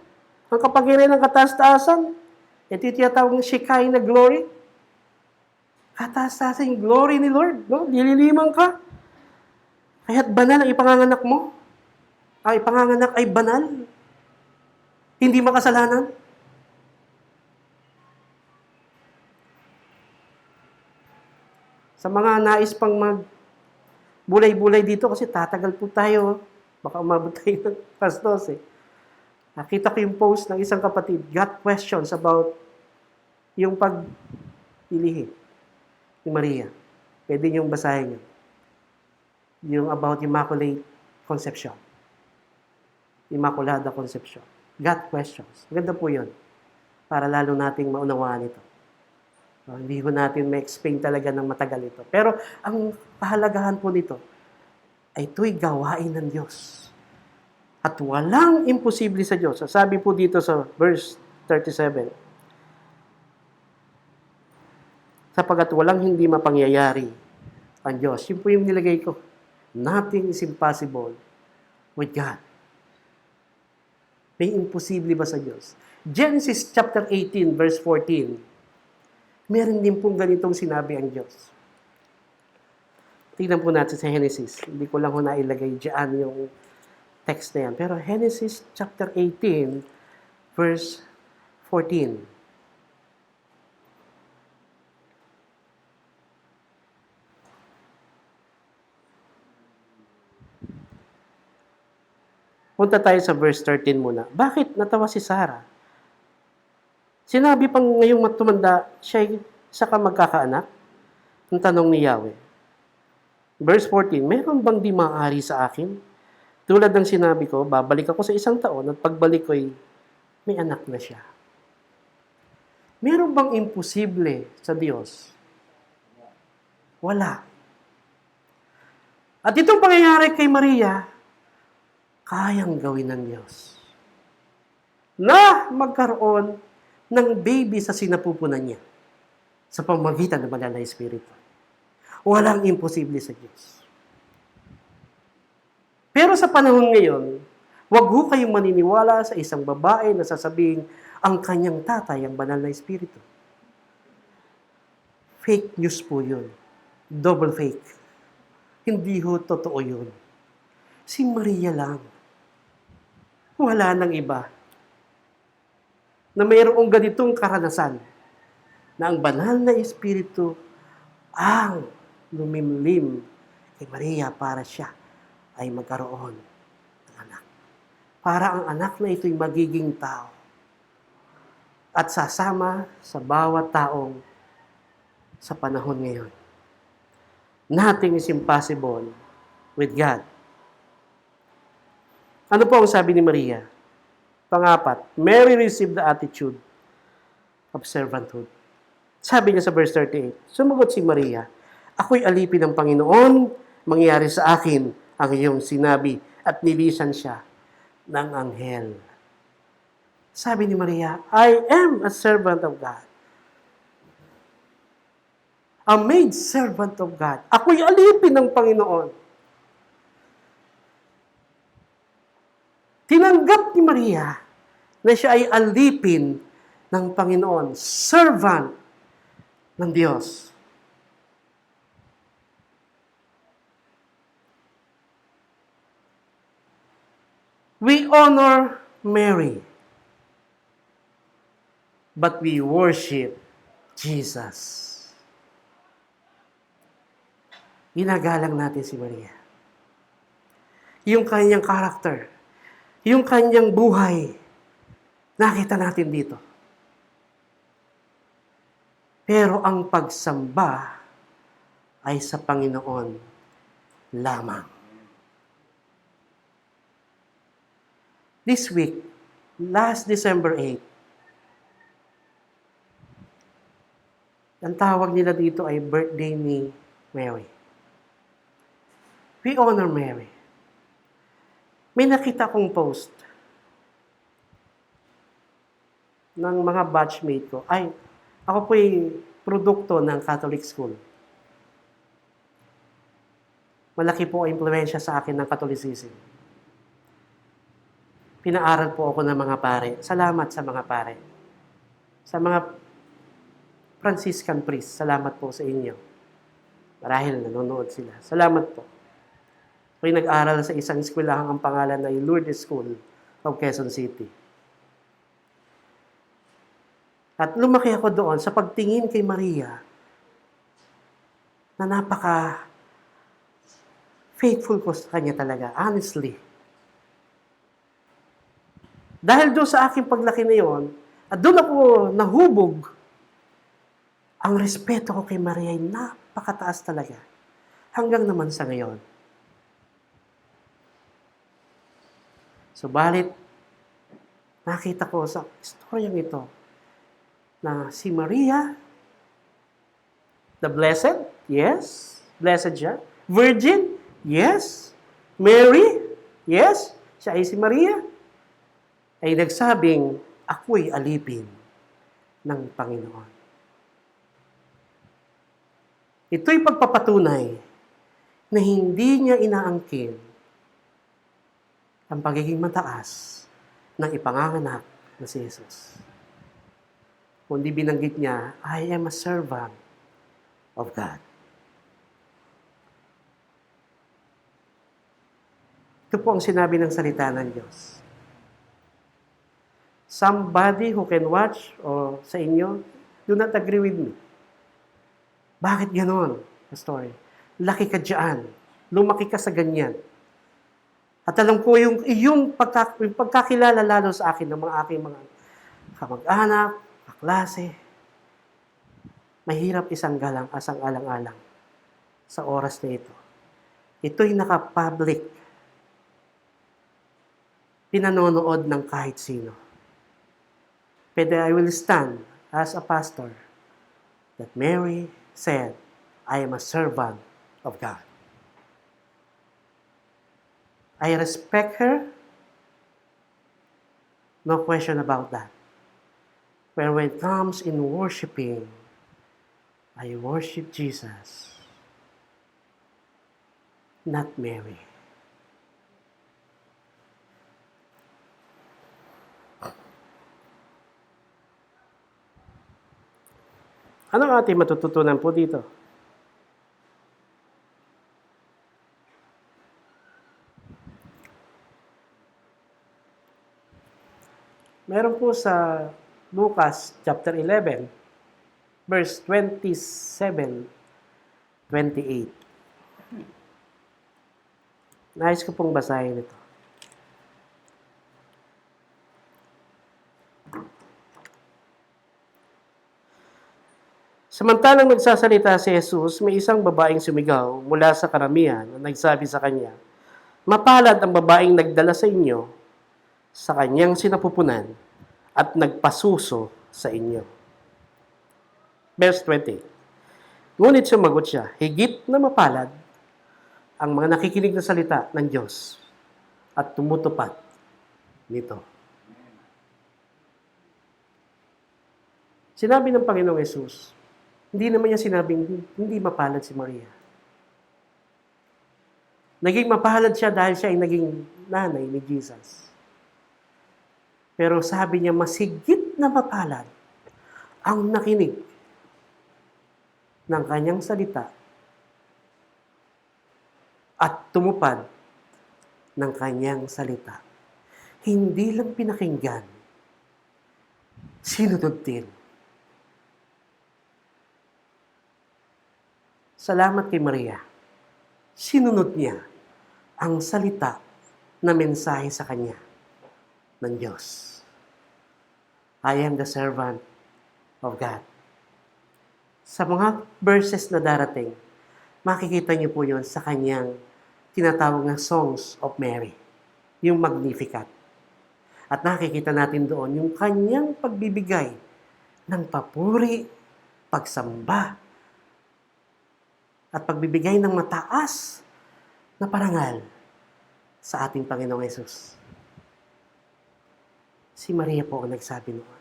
Speaker 3: ang kapangyarihan ng kataas-taasan, ito yung tinatawag ng Shekinah glory. Kataas-taasan yung glory ni Lord. No? Dililiman ka. Kaya't banal ang ipanganganak mo. Ang ipanganganak ay banal. Hindi makasalanan. Sa mga nais pang bulay-bulay dito, kasi tatagal po tayo. Baka umabot tayo ng pastos eh. Nakita ko yung post ng isang kapatid, got questions about yung pag-ilihi ni Maria. Pwede niyong basahin yun. Yung about Immaculate Conception. Immaculada Conception. Got questions. Maganda po yun. Para lalo nating maunawaan ito. Hindi ko natin ma-explain talaga ng matagal ito. Pero ang kahalagahan po nito ay ito'y gawain ng Diyos. At walang imposible sa Diyos. Sabi po dito sa verse 37, sapagat walang hindi mapangyayari ang Diyos. Yun po yung nilagay ko. Nothing is impossible with God. May imposible ba sa Diyos? Genesis chapter 18, verse 14. Meron din pong ganitong sinabi ang Diyos. Tingnan po natin sa Genesis. Hindi ko lang ho nailagay dyan yung text na yan. Pero Genesis chapter 18, verse 14. Punta tayo sa verse 13 muna. Bakit natawa si Sarah? Sinabi pang ngayong matumanda, siya saka magkakaanak? Ang tanong ni Yahweh. Verse 14, meron bang di maaari sa akin? Tulad ng sinabi ko, babalik ako sa 1 taon at pagbalik ko'y may anak na siya. Meron bang imposible sa Diyos? Wala. At itong pangyayari kay Maria, kayang gawin ng Diyos. Na magkaroon ng baby sa sinapupunan niya sa pamamagitan ng Banal na Espiritu. Walang imposible sa Diyos. Pero sa panahon ngayon, wag ho kayong maniniwala sa isang babae na sasabing ang kanyang tatay ang Banal na Espiritu. Fake news po yun. Double fake. Hindi ho totoo yun. Si Maria lang. Wala nang iba na mayroong ganitong karanasan na ang Banal na Espiritu ang lumimlim kay Maria para siya ay magkaroon ng anak. Para ang anak na ito'y magiging tao at sasama sa bawat taong sa panahon ngayon. Nothing is impossible with God. Ano po ang sabi ni Maria? Pangapat, Mary received the attitude of servanthood. Sabi niya sa verse 38, sumagot si Maria, ako'y alipin ng Panginoon, mangyari sa akin ang iyong sinabi, at nilisan siya ng anghel. Sabi ni Maria, I am a servant of God. A maid servant of God. Ako'y alipin ng Panginoon. Tinanggap ni Maria na siya ay alipin ng Panginoon, servant ng Diyos. We honor Mary, but we worship Jesus. Ginagalang natin si Maria. Yung kanyang karakter, yung kanyang buhay, nakita natin dito. Pero ang pagsamba ay sa Panginoon lamang. This week, last December 8, ang tawag nila dito ay birthday ni Mary. We honor Mary. May nakita kong post ng mga batchmate ko. Ay, ako po'y produkto ng Catholic school. Malaki po ang impluwensya sa akin ng Catholicism. Pinaaral po ako ng mga pare. Salamat sa mga pare. Sa mga Franciscan priest, salamat po sa inyo. Marahil nanonood sila. Salamat po. Ako'y nag-aral sa isang eskwelahan ang pangalan ay Lourdes School of Quezon City. At lumaki ako doon sa pagtingin kay Maria na napaka faithful ko sa kanya talaga, honestly. Dahil doon sa aking paglaki na yon, at doon ako nahubog, ang respeto ko kay Maria ay napakataas talaga. Hanggang naman sa ngayon. Subalit, nakita ko sa istoryang ito na si Maria, the blessed, yes, blessed siya. Virgin, yes. Mary, yes, siya ay si Maria, ay nagsabing, ako'y alipin ng Panginoon. Ito'y pagpapatunay na hindi niya inaangkin ang pagiging mataas ng ipanganganak na si Jesus. Kundi binanggit niya, I am a servant of God. Ito po ang sinabi ng salita ng Diyos. Somebody who can watch o sa inyo, do not agree with me. Bakit ganon, Pastor? Laki ka dyan. Lumaki ka sa ganyan. At alam ko yung pagkakilala lalo sa akin ng mga aking mga kamag-anak, kaklase, mahirap isang alang-alang sa oras na ito. Ito'y naka-public. Pinanonood ng kahit sino. But I will stand as a pastor that Mary said, I am a servant of God. I respect her. No question about that. But when it comes in worshiping, I worship Jesus, not Mary. Ano ang ating matututunan po dito? Meron po sa Lucas chapter 11, verse 27, 28. Nais ko pong basahin ito. Samantalang nagsasalita si Jesus, may isang babaeng sumigaw mula sa karamihan na nagsabi sa kanya, "Mapalad ang babaeng nagdala sa inyo sa kanyang sinapupunan at nagpasuso sa inyo." Verse 20. Ngunit sumagot siya, "Higit na mapalad ang mga nakikinig na salita ng Diyos at tumutupad nito." Sinabi ng Panginoong Yesus, hindi naman niya sinabing hindi mapalad si Maria. Naging mapalad siya dahil siya ay naging nanay ni Jesus. Pero sabi niya, mas higit na mapalad ang nakinig ng kanyang salita at tumupad ng kanyang salita. Hindi lang pinakinggan, sinunod din. Salamat kay Maria. Sinunod niya ang salita na mensahe sa kanya ng Diyos. I am the servant of God. Sa mga verses na darating, makikita niyo po yon sa kanyang tinatawag na Songs of Mary, yung Magnificat. At nakikita natin doon yung kanyang pagbibigay ng papuri, pagsamba, at pagbibigay ng mataas na parangal sa ating Panginoong Yesus. Si Maria po ang nagsabi noon.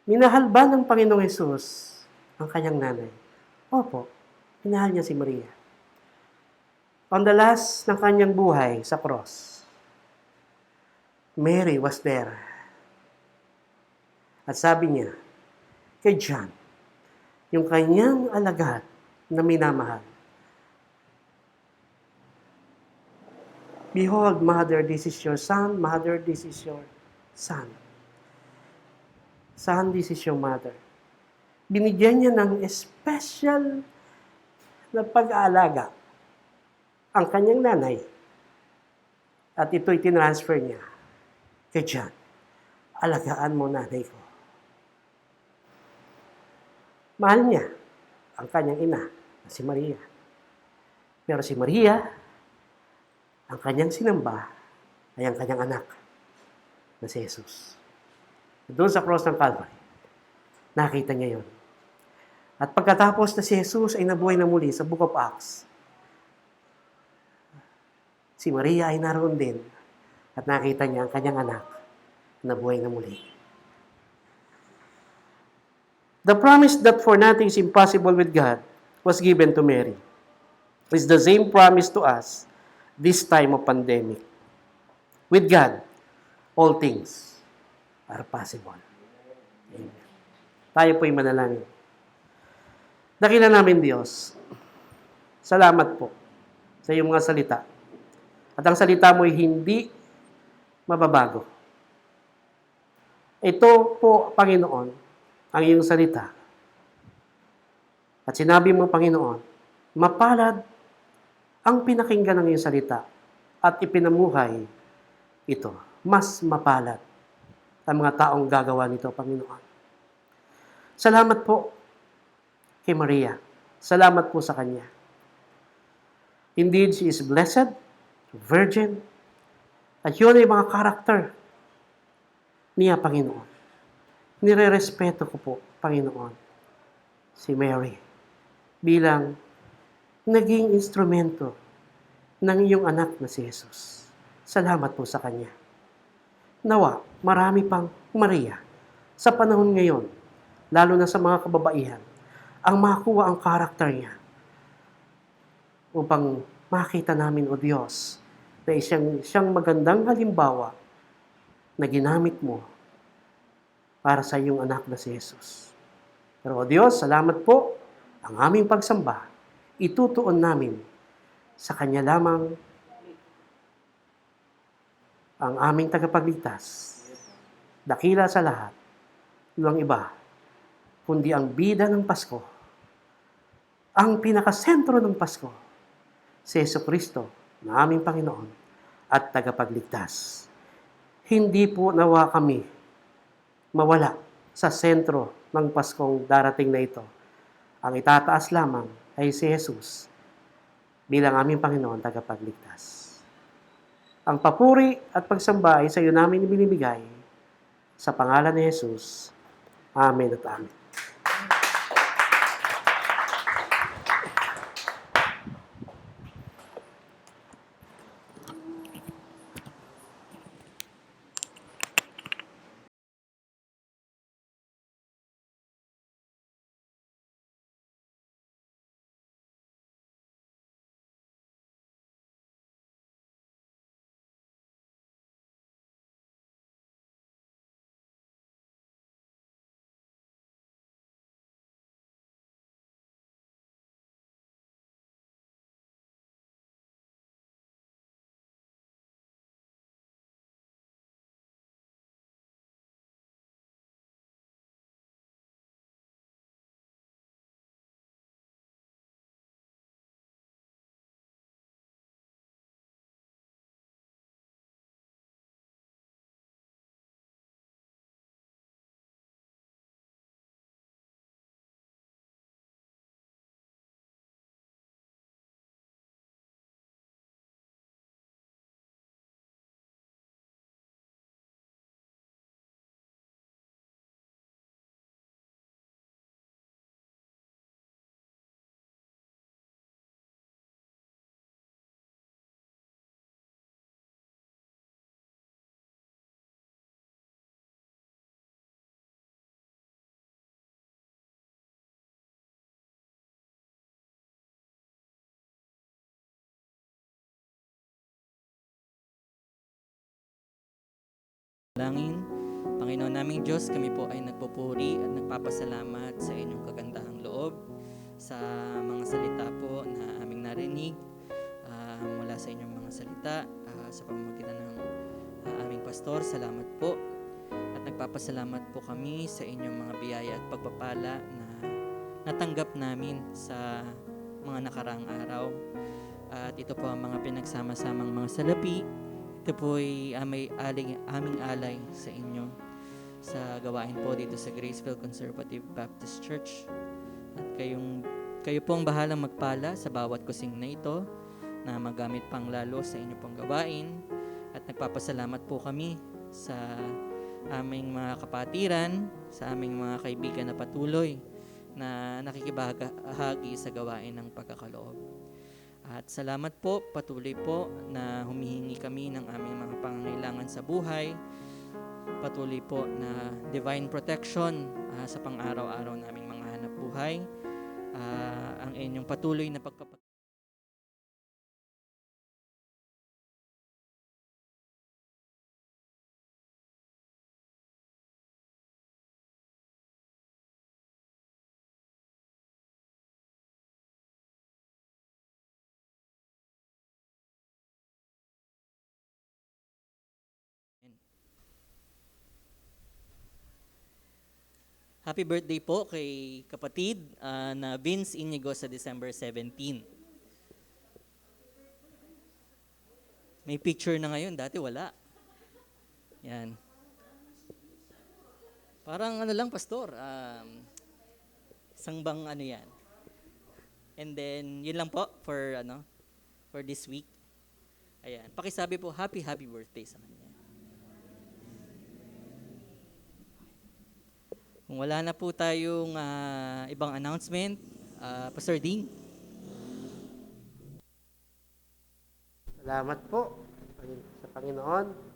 Speaker 3: Minahal ba ng Panginoong Yesus ang kanyang nanay? Opo, minahal niya si Maria. On the last ng kanyang buhay sa cross, Mary was there. At sabi niya kay John, yung kanyang alagad na minamahal, "Behold, mother, this is your son. Mother, this is your son. Son, this is your mother." Binigyan niya ng special na pag-aalaga ang kanyang nanay. At ito'y tinransfer niya kay John. "Alagaan mo nanay ko." Mahal niya ang kanyang ina na si Maria. Pero si Maria, ang kanyang sinamba ay ang kanyang anak na si Jesus. Doon sa cross ng Calvary, nakita niya yon. At pagkatapos na si Jesus ay nabuhay na muli sa Book of Acts, si Maria ay naroon din at nakita niya ang kanyang anak na nabuhay na muli. The promise that for nothing is impossible with God was given to Mary. It's the same promise to us this time of pandemic. With God, all things are possible. Amen. Tayo po'y manalangin. Dakila namin Diyos, salamat po sa iyong mga salita. At ang salita mo'y hindi mababago. Ito po, Panginoon, ang iyong salita. At sinabi mo, Panginoon, mapalad ang pinakinggan ng iyong salita at ipinamuhay ito. Mas mapalad ang mga taong gagawa nito, Panginoon. Salamat po kay Maria. Salamat po sa kanya. Indeed, she is blessed, virgin, at yun ay mga karakter niya, Panginoon. Nire-respeto ko po, Panginoon, si Mary bilang naging instrumento ng iyong anak na si Jesus. Salamat po sa kanya. Nawa, marami pang Maria sa panahon ngayon, lalo na sa mga kababaihan, ang makuha ang karakter niya upang makita namin, O Diyos, na siyang magandang halimbawa na ginamit mo para sa iyong anak na si Jesus. Pero O Diyos, salamat po, ang aming pagsamba, itutuon namin sa Kanya lamang ang aming tagapagligtas. Dakila sa lahat, walang iba, kundi ang bida ng Pasko, ang pinakasentro ng Pasko, si Jesucristo na aming Panginoon at tagapagligtas. Hindi po nawa kami mawala sa sentro ng Paskong darating na ito. Ang itataas lamang ay si Jesus bilang aming Panginoon tagapagligtas. Ang papuri at pagsamba ay sa iyo namin ibinibigay sa pangalan ni Jesus. Amen at amen.
Speaker 1: Langin, Panginoon naming Diyos, kami po ay nagpupuri at nagpapasalamat sa inyong kagandahang loob, sa mga salita po na aming narinig mula sa inyong mga salita sa pamamagitan ng aming pastor. Salamat po at nagpapasalamat po kami sa inyong mga biyaya at pagpapala na natanggap namin sa mga nakaraang araw. At ito po ang mga pinagsama-samang mga salapi. Ito po ay aming alay sa inyo sa gawain po dito sa Graceville Conservative Baptist Church. At kayo po ang bahalang magpala sa bawat kusing na ito na magamit pang lalo sa inyo pong gawain. At nagpapasalamat po kami sa aming mga kapatiran, sa aming mga kaibigan na patuloy na nakikibahagi sa gawain ng pagkakaloob. At salamat po, patuloy po na humihingi kami ng aming mga pangangailangan sa buhay. Patuloy po na divine protection sa pang-araw-araw naming mga hanap buhay. Ang inyong patuloy na Happy birthday po kay kapatid na Vince Inigo sa December 17. May picture na ngayon, dati wala. Yan. Parang ano lang, pastor, sangbang ano yan. And then, yun lang po for this week. Ayan. Pakisabi po, happy birthday sa kanya. Kung wala na po tayong ibang announcement, Pastor Ding.
Speaker 3: Salamat po sa Panginoon.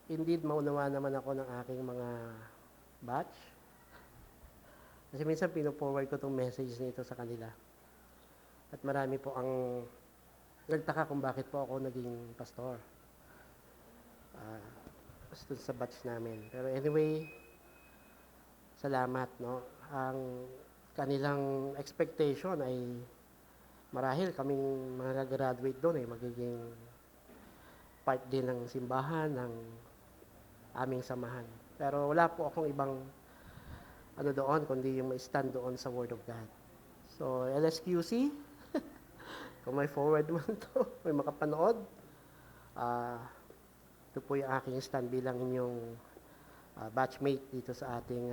Speaker 3: Indeed, maunawa naman ako ng aking mga batch. Kasi minsan pino-forward ko itong message nito sa kanila. At marami po ang nagtaka kung bakit po ako naging pastor. Sa batch namin. Pero anyway, salamat, no? Ang kanilang expectation ay marahil kaming mga graduate doon ay magiging part din ng simbahan, ng aming samahan. Pero wala po akong ibang ano doon, kundi yung ma-stand doon sa Word of God. So, LSQC, kung may forward man to, may makapanood, ito po yung aking stand bilang inyong batchmate dito sa ating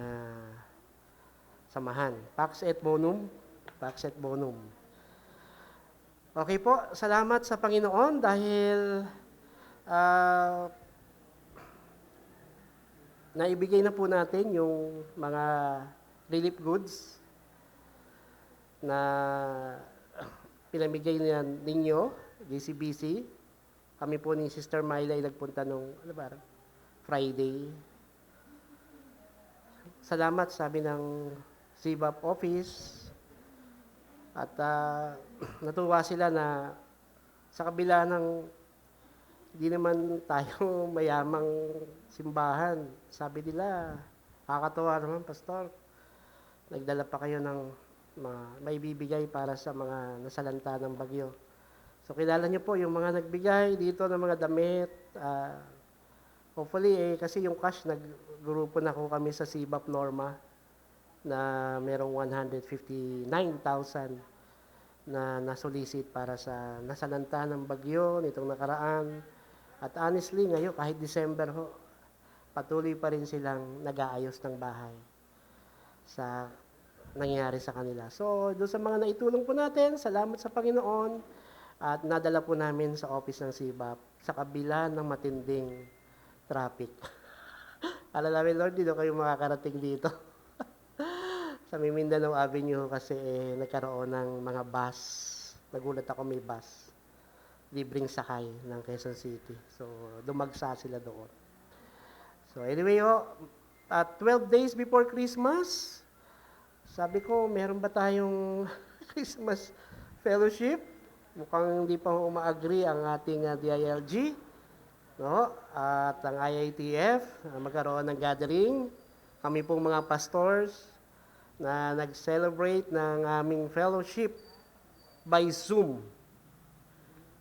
Speaker 3: samahan. Pax et bonum, Pax et bonum. Okay po, salamat sa Panginoon dahil naibigay na po natin yung mga relief goods na pinamigay ninyo, JCBC. Kami po ni Sister Myla ay nagpunta nung Friday. Salamat, sabi ng CBAP office. At natuwa sila na sa kabila ng hindi naman tayo mayamang simbahan. Sabi nila, kakatuwa naman, Pastor. Nagdala pa kayo ng may bibigay para sa mga nasalanta ng bagyo. So, kilala niyo po yung mga nagbigay dito ng mga damit. Hopefully, kasi yung cash, naggrupo na ko kami sa CBAP Norma na merong 159,000 na nasolicit para sa nasalanta ng bagyo nitong nakaraan. At honestly, ngayon, kahit December ho, patuloy pa rin silang nag-aayos ng bahay sa nangyari sa kanila. So, doon sa mga naitulong po natin, salamat sa Panginoon. At nadala po namin sa office ng CBAP sa kabila ng matinding traffic. Alam namin, Lord, dito kayo makakarating dito. Sa Mindanao Avenue kasi nagkaroon ng mga bus. Nagulat ako may bus. Libreng sakay ng Quezon City. So, dumagsa sila doon. So, anyway, at 12 days before Christmas, sabi ko, meron ba tayong Christmas fellowship? Mukhang hindi pa uma-agree ang ating DILG, no? At ang IITF, magkaroon ng gathering. Kami pong mga pastors na nag-celebrate ng aming fellowship by Zoom.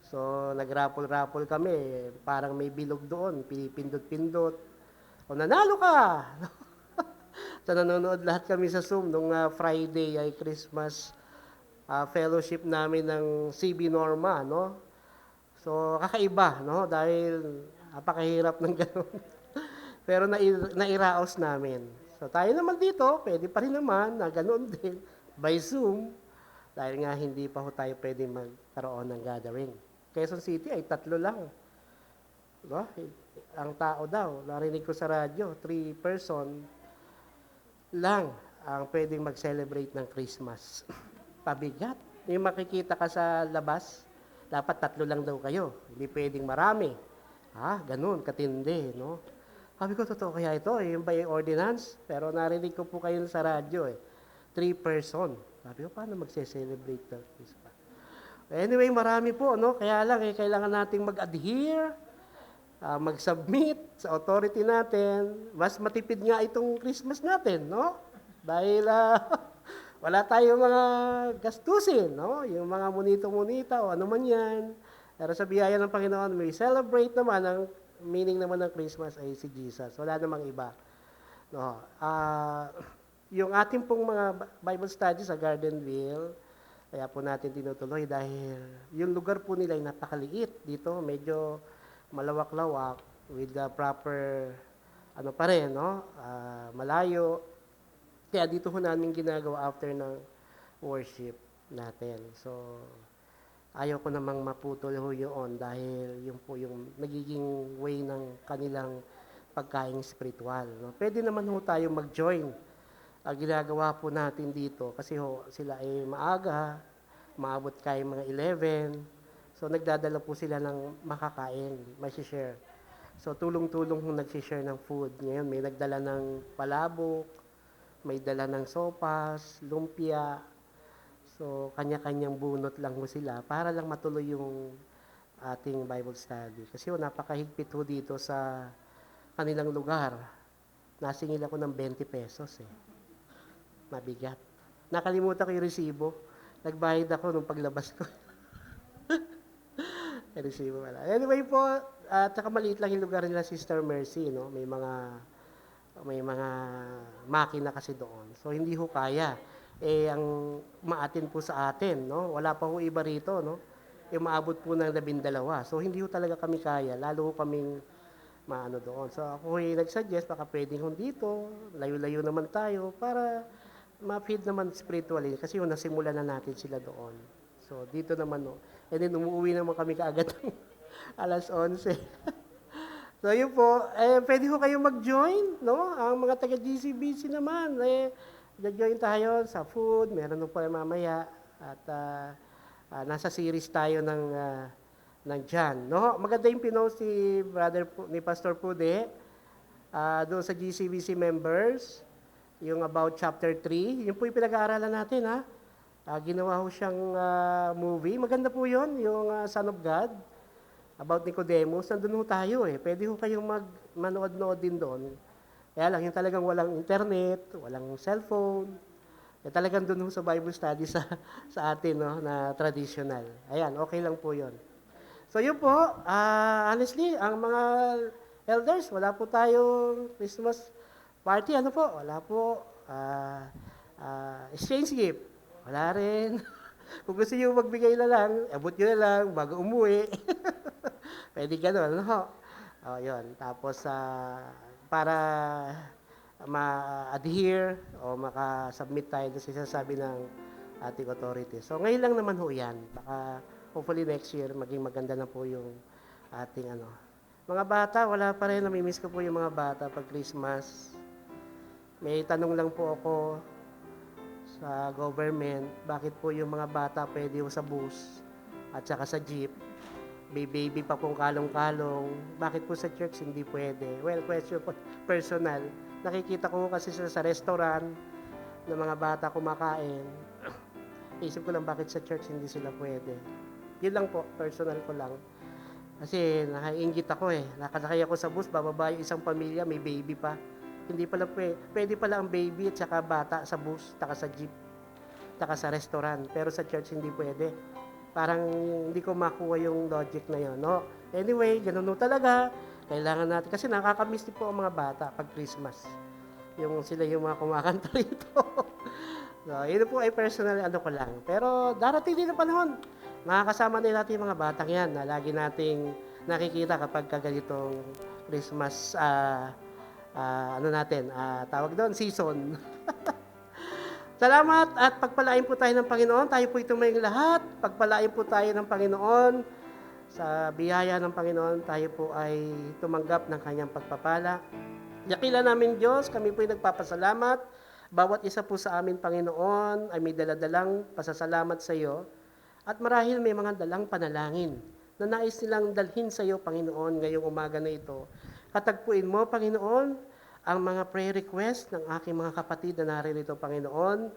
Speaker 3: So, nag-raffle-raffle kami. Parang may bilog doon, pinipindot-pindot. O, nanalo ka! So, nanonood lahat kami sa Zoom nung Friday ay Christmas fellowship namin ng CB Norma, no? So, kakaiba, no? Dahil napakahirap ng gano'n. Pero nairaos namin. So, tayo naman dito, pwede pa rin naman na gano'n din by Zoom. Dahil nga hindi pa ho tayo pwede magkaroon ng gathering. Quezon City ay 3 lang. No? Ang tao daw, narinig ko sa radyo, 3 person lang ang pwedeng mag-celebrate ng Christmas. Pabigat. Yung makikita ka sa labas, dapat 3 lang daw kayo. Hindi pwedeng marami. Ganun, katindi, no? Sabi ko, totoo kaya ito, yung by ordinance? Pero narinig ko po kayo sa radyo, 3 person. Sabi ko, paano magse-celebrate ng Christmas? Anyway, marami po, no? Kaya lang, kailangan nating mag-adhere, mag-submit sa authority natin. Mas matipid nga itong Christmas natin, no? Dahil wala tayong mga gastusin, no? Yung mga munito-munita o ano man yan. Pero sa biyaya ng Panginoon, may celebrate naman, ang meaning naman ng Christmas ay si Jesus. Wala namang iba. No? Yung ating pong mga Bible studies sa Gardenville, kaya po natin tinutuloy dahil yung lugar po nila ay napakaliit. Dito medyo malawak-lawak with the proper ano pa rin, no? Malayo. Kaya dito ho namin ginagawa after ng worship natin. So, ayaw ko namang maputol ho yun dahil yun po yung nagiging way ng kanilang pagkain spiritual. No? Pwede naman ho tayo mag-join. Ginagawa po natin dito kasi ho sila ay maaga, maabot kayo mga 11. So, nagdadala po sila ng makakain, may share. So, tulong-tulong ho nag-share ng food. Ngayon, may nagdala ng palabok, may dala ng sopas, lumpia. So, kanya-kanyang bunot lang mo sila para lang matuloy yung ating Bible study. Kasi napakahigpit ho dito sa kanilang lugar. Nasingil ako ng 20 pesos Mabigat. Nakalimutan ko yung resibo. Nagbayad ako nung paglabas ko. May resibo wala. Anyway po, at saka maliit lang yung lugar nila Sister Mercy, no? May mga makina kasi doon. So hindi ho kaya. Ang maatin po sa atin, no? Wala pa ho iba rito, no? Maabot po ng 12. So hindi ho talaga kami kaya, lalo ho kaming maano doon. So ako nag-suggest, baka pwedeng ho dito, layo-layo naman tayo para ma-feed naman spiritually kasi yung nasimulan na natin sila doon. So dito naman, no? And then umuwi naman kami kaagad ng alas 11. So yun po, pwede ho kayo mag-join, no? Ang mga taga-GCBC naman, join tayo sa food, meron po mamaya, at nasa series tayo ng John, no? Maganda yung pinost ni Pastor Pude, doon sa GCBC members, yung about chapter 3, yun po yung pinag-aaralan natin, ha? Ginawa ho siyang movie, maganda po yun, yung Son of God, about Nicodemus, nandun ho tayo Pwede ho kayong manood-nood din doon. Kaya lang, yung talagang walang internet, walang cellphone, talagang doon ho sa Bible study sa atin, no, na traditional. Ayan, okay lang po yun. So yun po, honestly, ang mga elders, wala po tayong Christmas party, ano po? Wala po. Exchange gift, wala rin. Kung gusto nyo magbigay na lang, abot nyo na lang bago umuwi. Pwede gano'n, no? Yun. Tapos, para ma-adhere o maka-submit tayo sa sinasabi ng ating authority. So, ngayon lang naman ho yan. Baka, hopefully next year, maging maganda na po yung ating Mga bata, wala pa rin. Namimiss ko po yung mga bata pag Christmas. May tanong lang po ako sa government, bakit po yung mga bata pwede sa bus at saka sa jeep, baby pa pong kalong-kalong, bakit po sa church hindi pwede? Well, question po, personal. Nakikita ko kasi sa restaurant ng mga bata kumakain. Isip ko lang bakit sa church hindi sila pwede. Yun lang po, personal ko lang. Kasi nakainggit ako Nakasakay ako sa bus, bababa yung isang pamilya, may baby pa. Hindi pala pwede pala ang baby at saka bata sa bus, taka sa jeep, taka sa restaurant. Pero sa church hindi pwede. Parang hindi ko makuha yung logic na yun, no? Anyway, ganun talaga. Kailangan natin, kasi nakakamiss din po ang mga bata pag Christmas. Sila yung mga kumakanta rito. So, yun po ay personal ko lang. Pero darating din ang panahon. Makakasama din natin yung mga batang yan na lagi nating nakikita kapag kaganitong Christmas, tawag doon, season. Salamat at pagpalain po tayo ng Panginoon. Tayo po itumayong lahat. Pagpalain po tayo ng Panginoon. Sa biyaya ng Panginoon, tayo po ay tumanggap ng kanyang pagpapala. Dakila namin Diyos, kami po ay nagpapasalamat. Bawat isa po sa amin, Panginoon, ay may daladalang pasasalamat sa iyo. At marahil may mga dalang panalangin na nais nilang dalhin sa iyo, Panginoon, ngayong umaga na ito. Katagpuin mo, Panginoon, ang mga prayer request ng aking mga kapatid na naririto, Panginoon.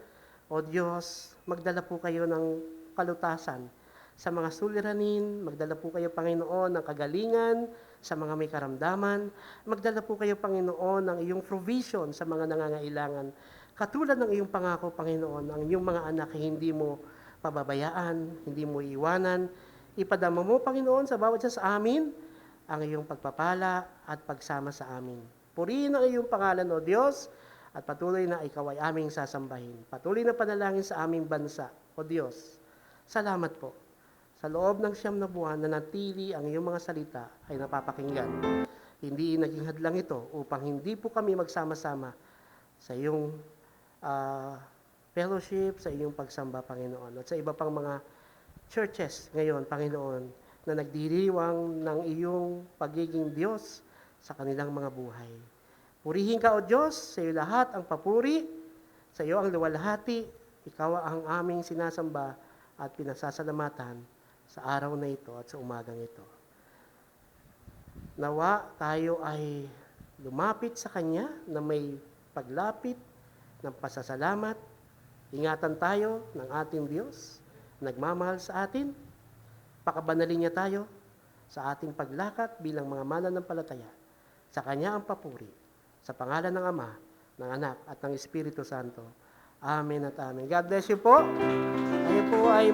Speaker 3: O Diyos, magdala po kayo ng kalutasan sa mga suliranin, magdala po kayo, Panginoon, ng kagalingan sa mga may karamdaman, magdala po kayo, Panginoon, ng iyong provision sa mga nangangailangan. Katulad ng iyong pangako, Panginoon, ang iyong mga anak ay hindi mo pababayaan, hindi mo iwanan. Ipadama mo, Panginoon, sa bawat isa sa amin, ang iyong pagpapala at pagsama sa amin. Purihin ang iyong pangalan, O Diyos, at patuloy na ikaw ay aming sasambahin. Patuloy na panalangin sa aming bansa, O Diyos. Salamat po. Sa loob ng 9 na buwan na natili ang iyong mga salita ay napapakinggan. Hindi naging hadlang ito upang hindi po kami magsama-sama sa iyong fellowship, sa iyong pagsamba, Panginoon. At sa iba pang mga churches ngayon, Panginoon, na nagdiriwang ng iyong pagiging Diyos sa kanilang mga buhay. Purihin ka, O Diyos, sa iyo lahat ang papuri, sa iyo ang luwalhati, ikaw ang aming sinasamba at pinasasalamatan sa araw na ito at sa umagang ito. Nawa tayo ay lumapit sa Kanya na may paglapit ng pasasalamat. Ingatan tayo ng ating Diyos, nagmamahal sa atin. Pakabanalin niya tayo sa ating paglakat bilang mga mananampalataya. Sa Kanya ang papuri, sa pangalan ng Ama, ng Anak, at ng Espiritu Santo. Amen at amen. God bless you po. Kayo po ay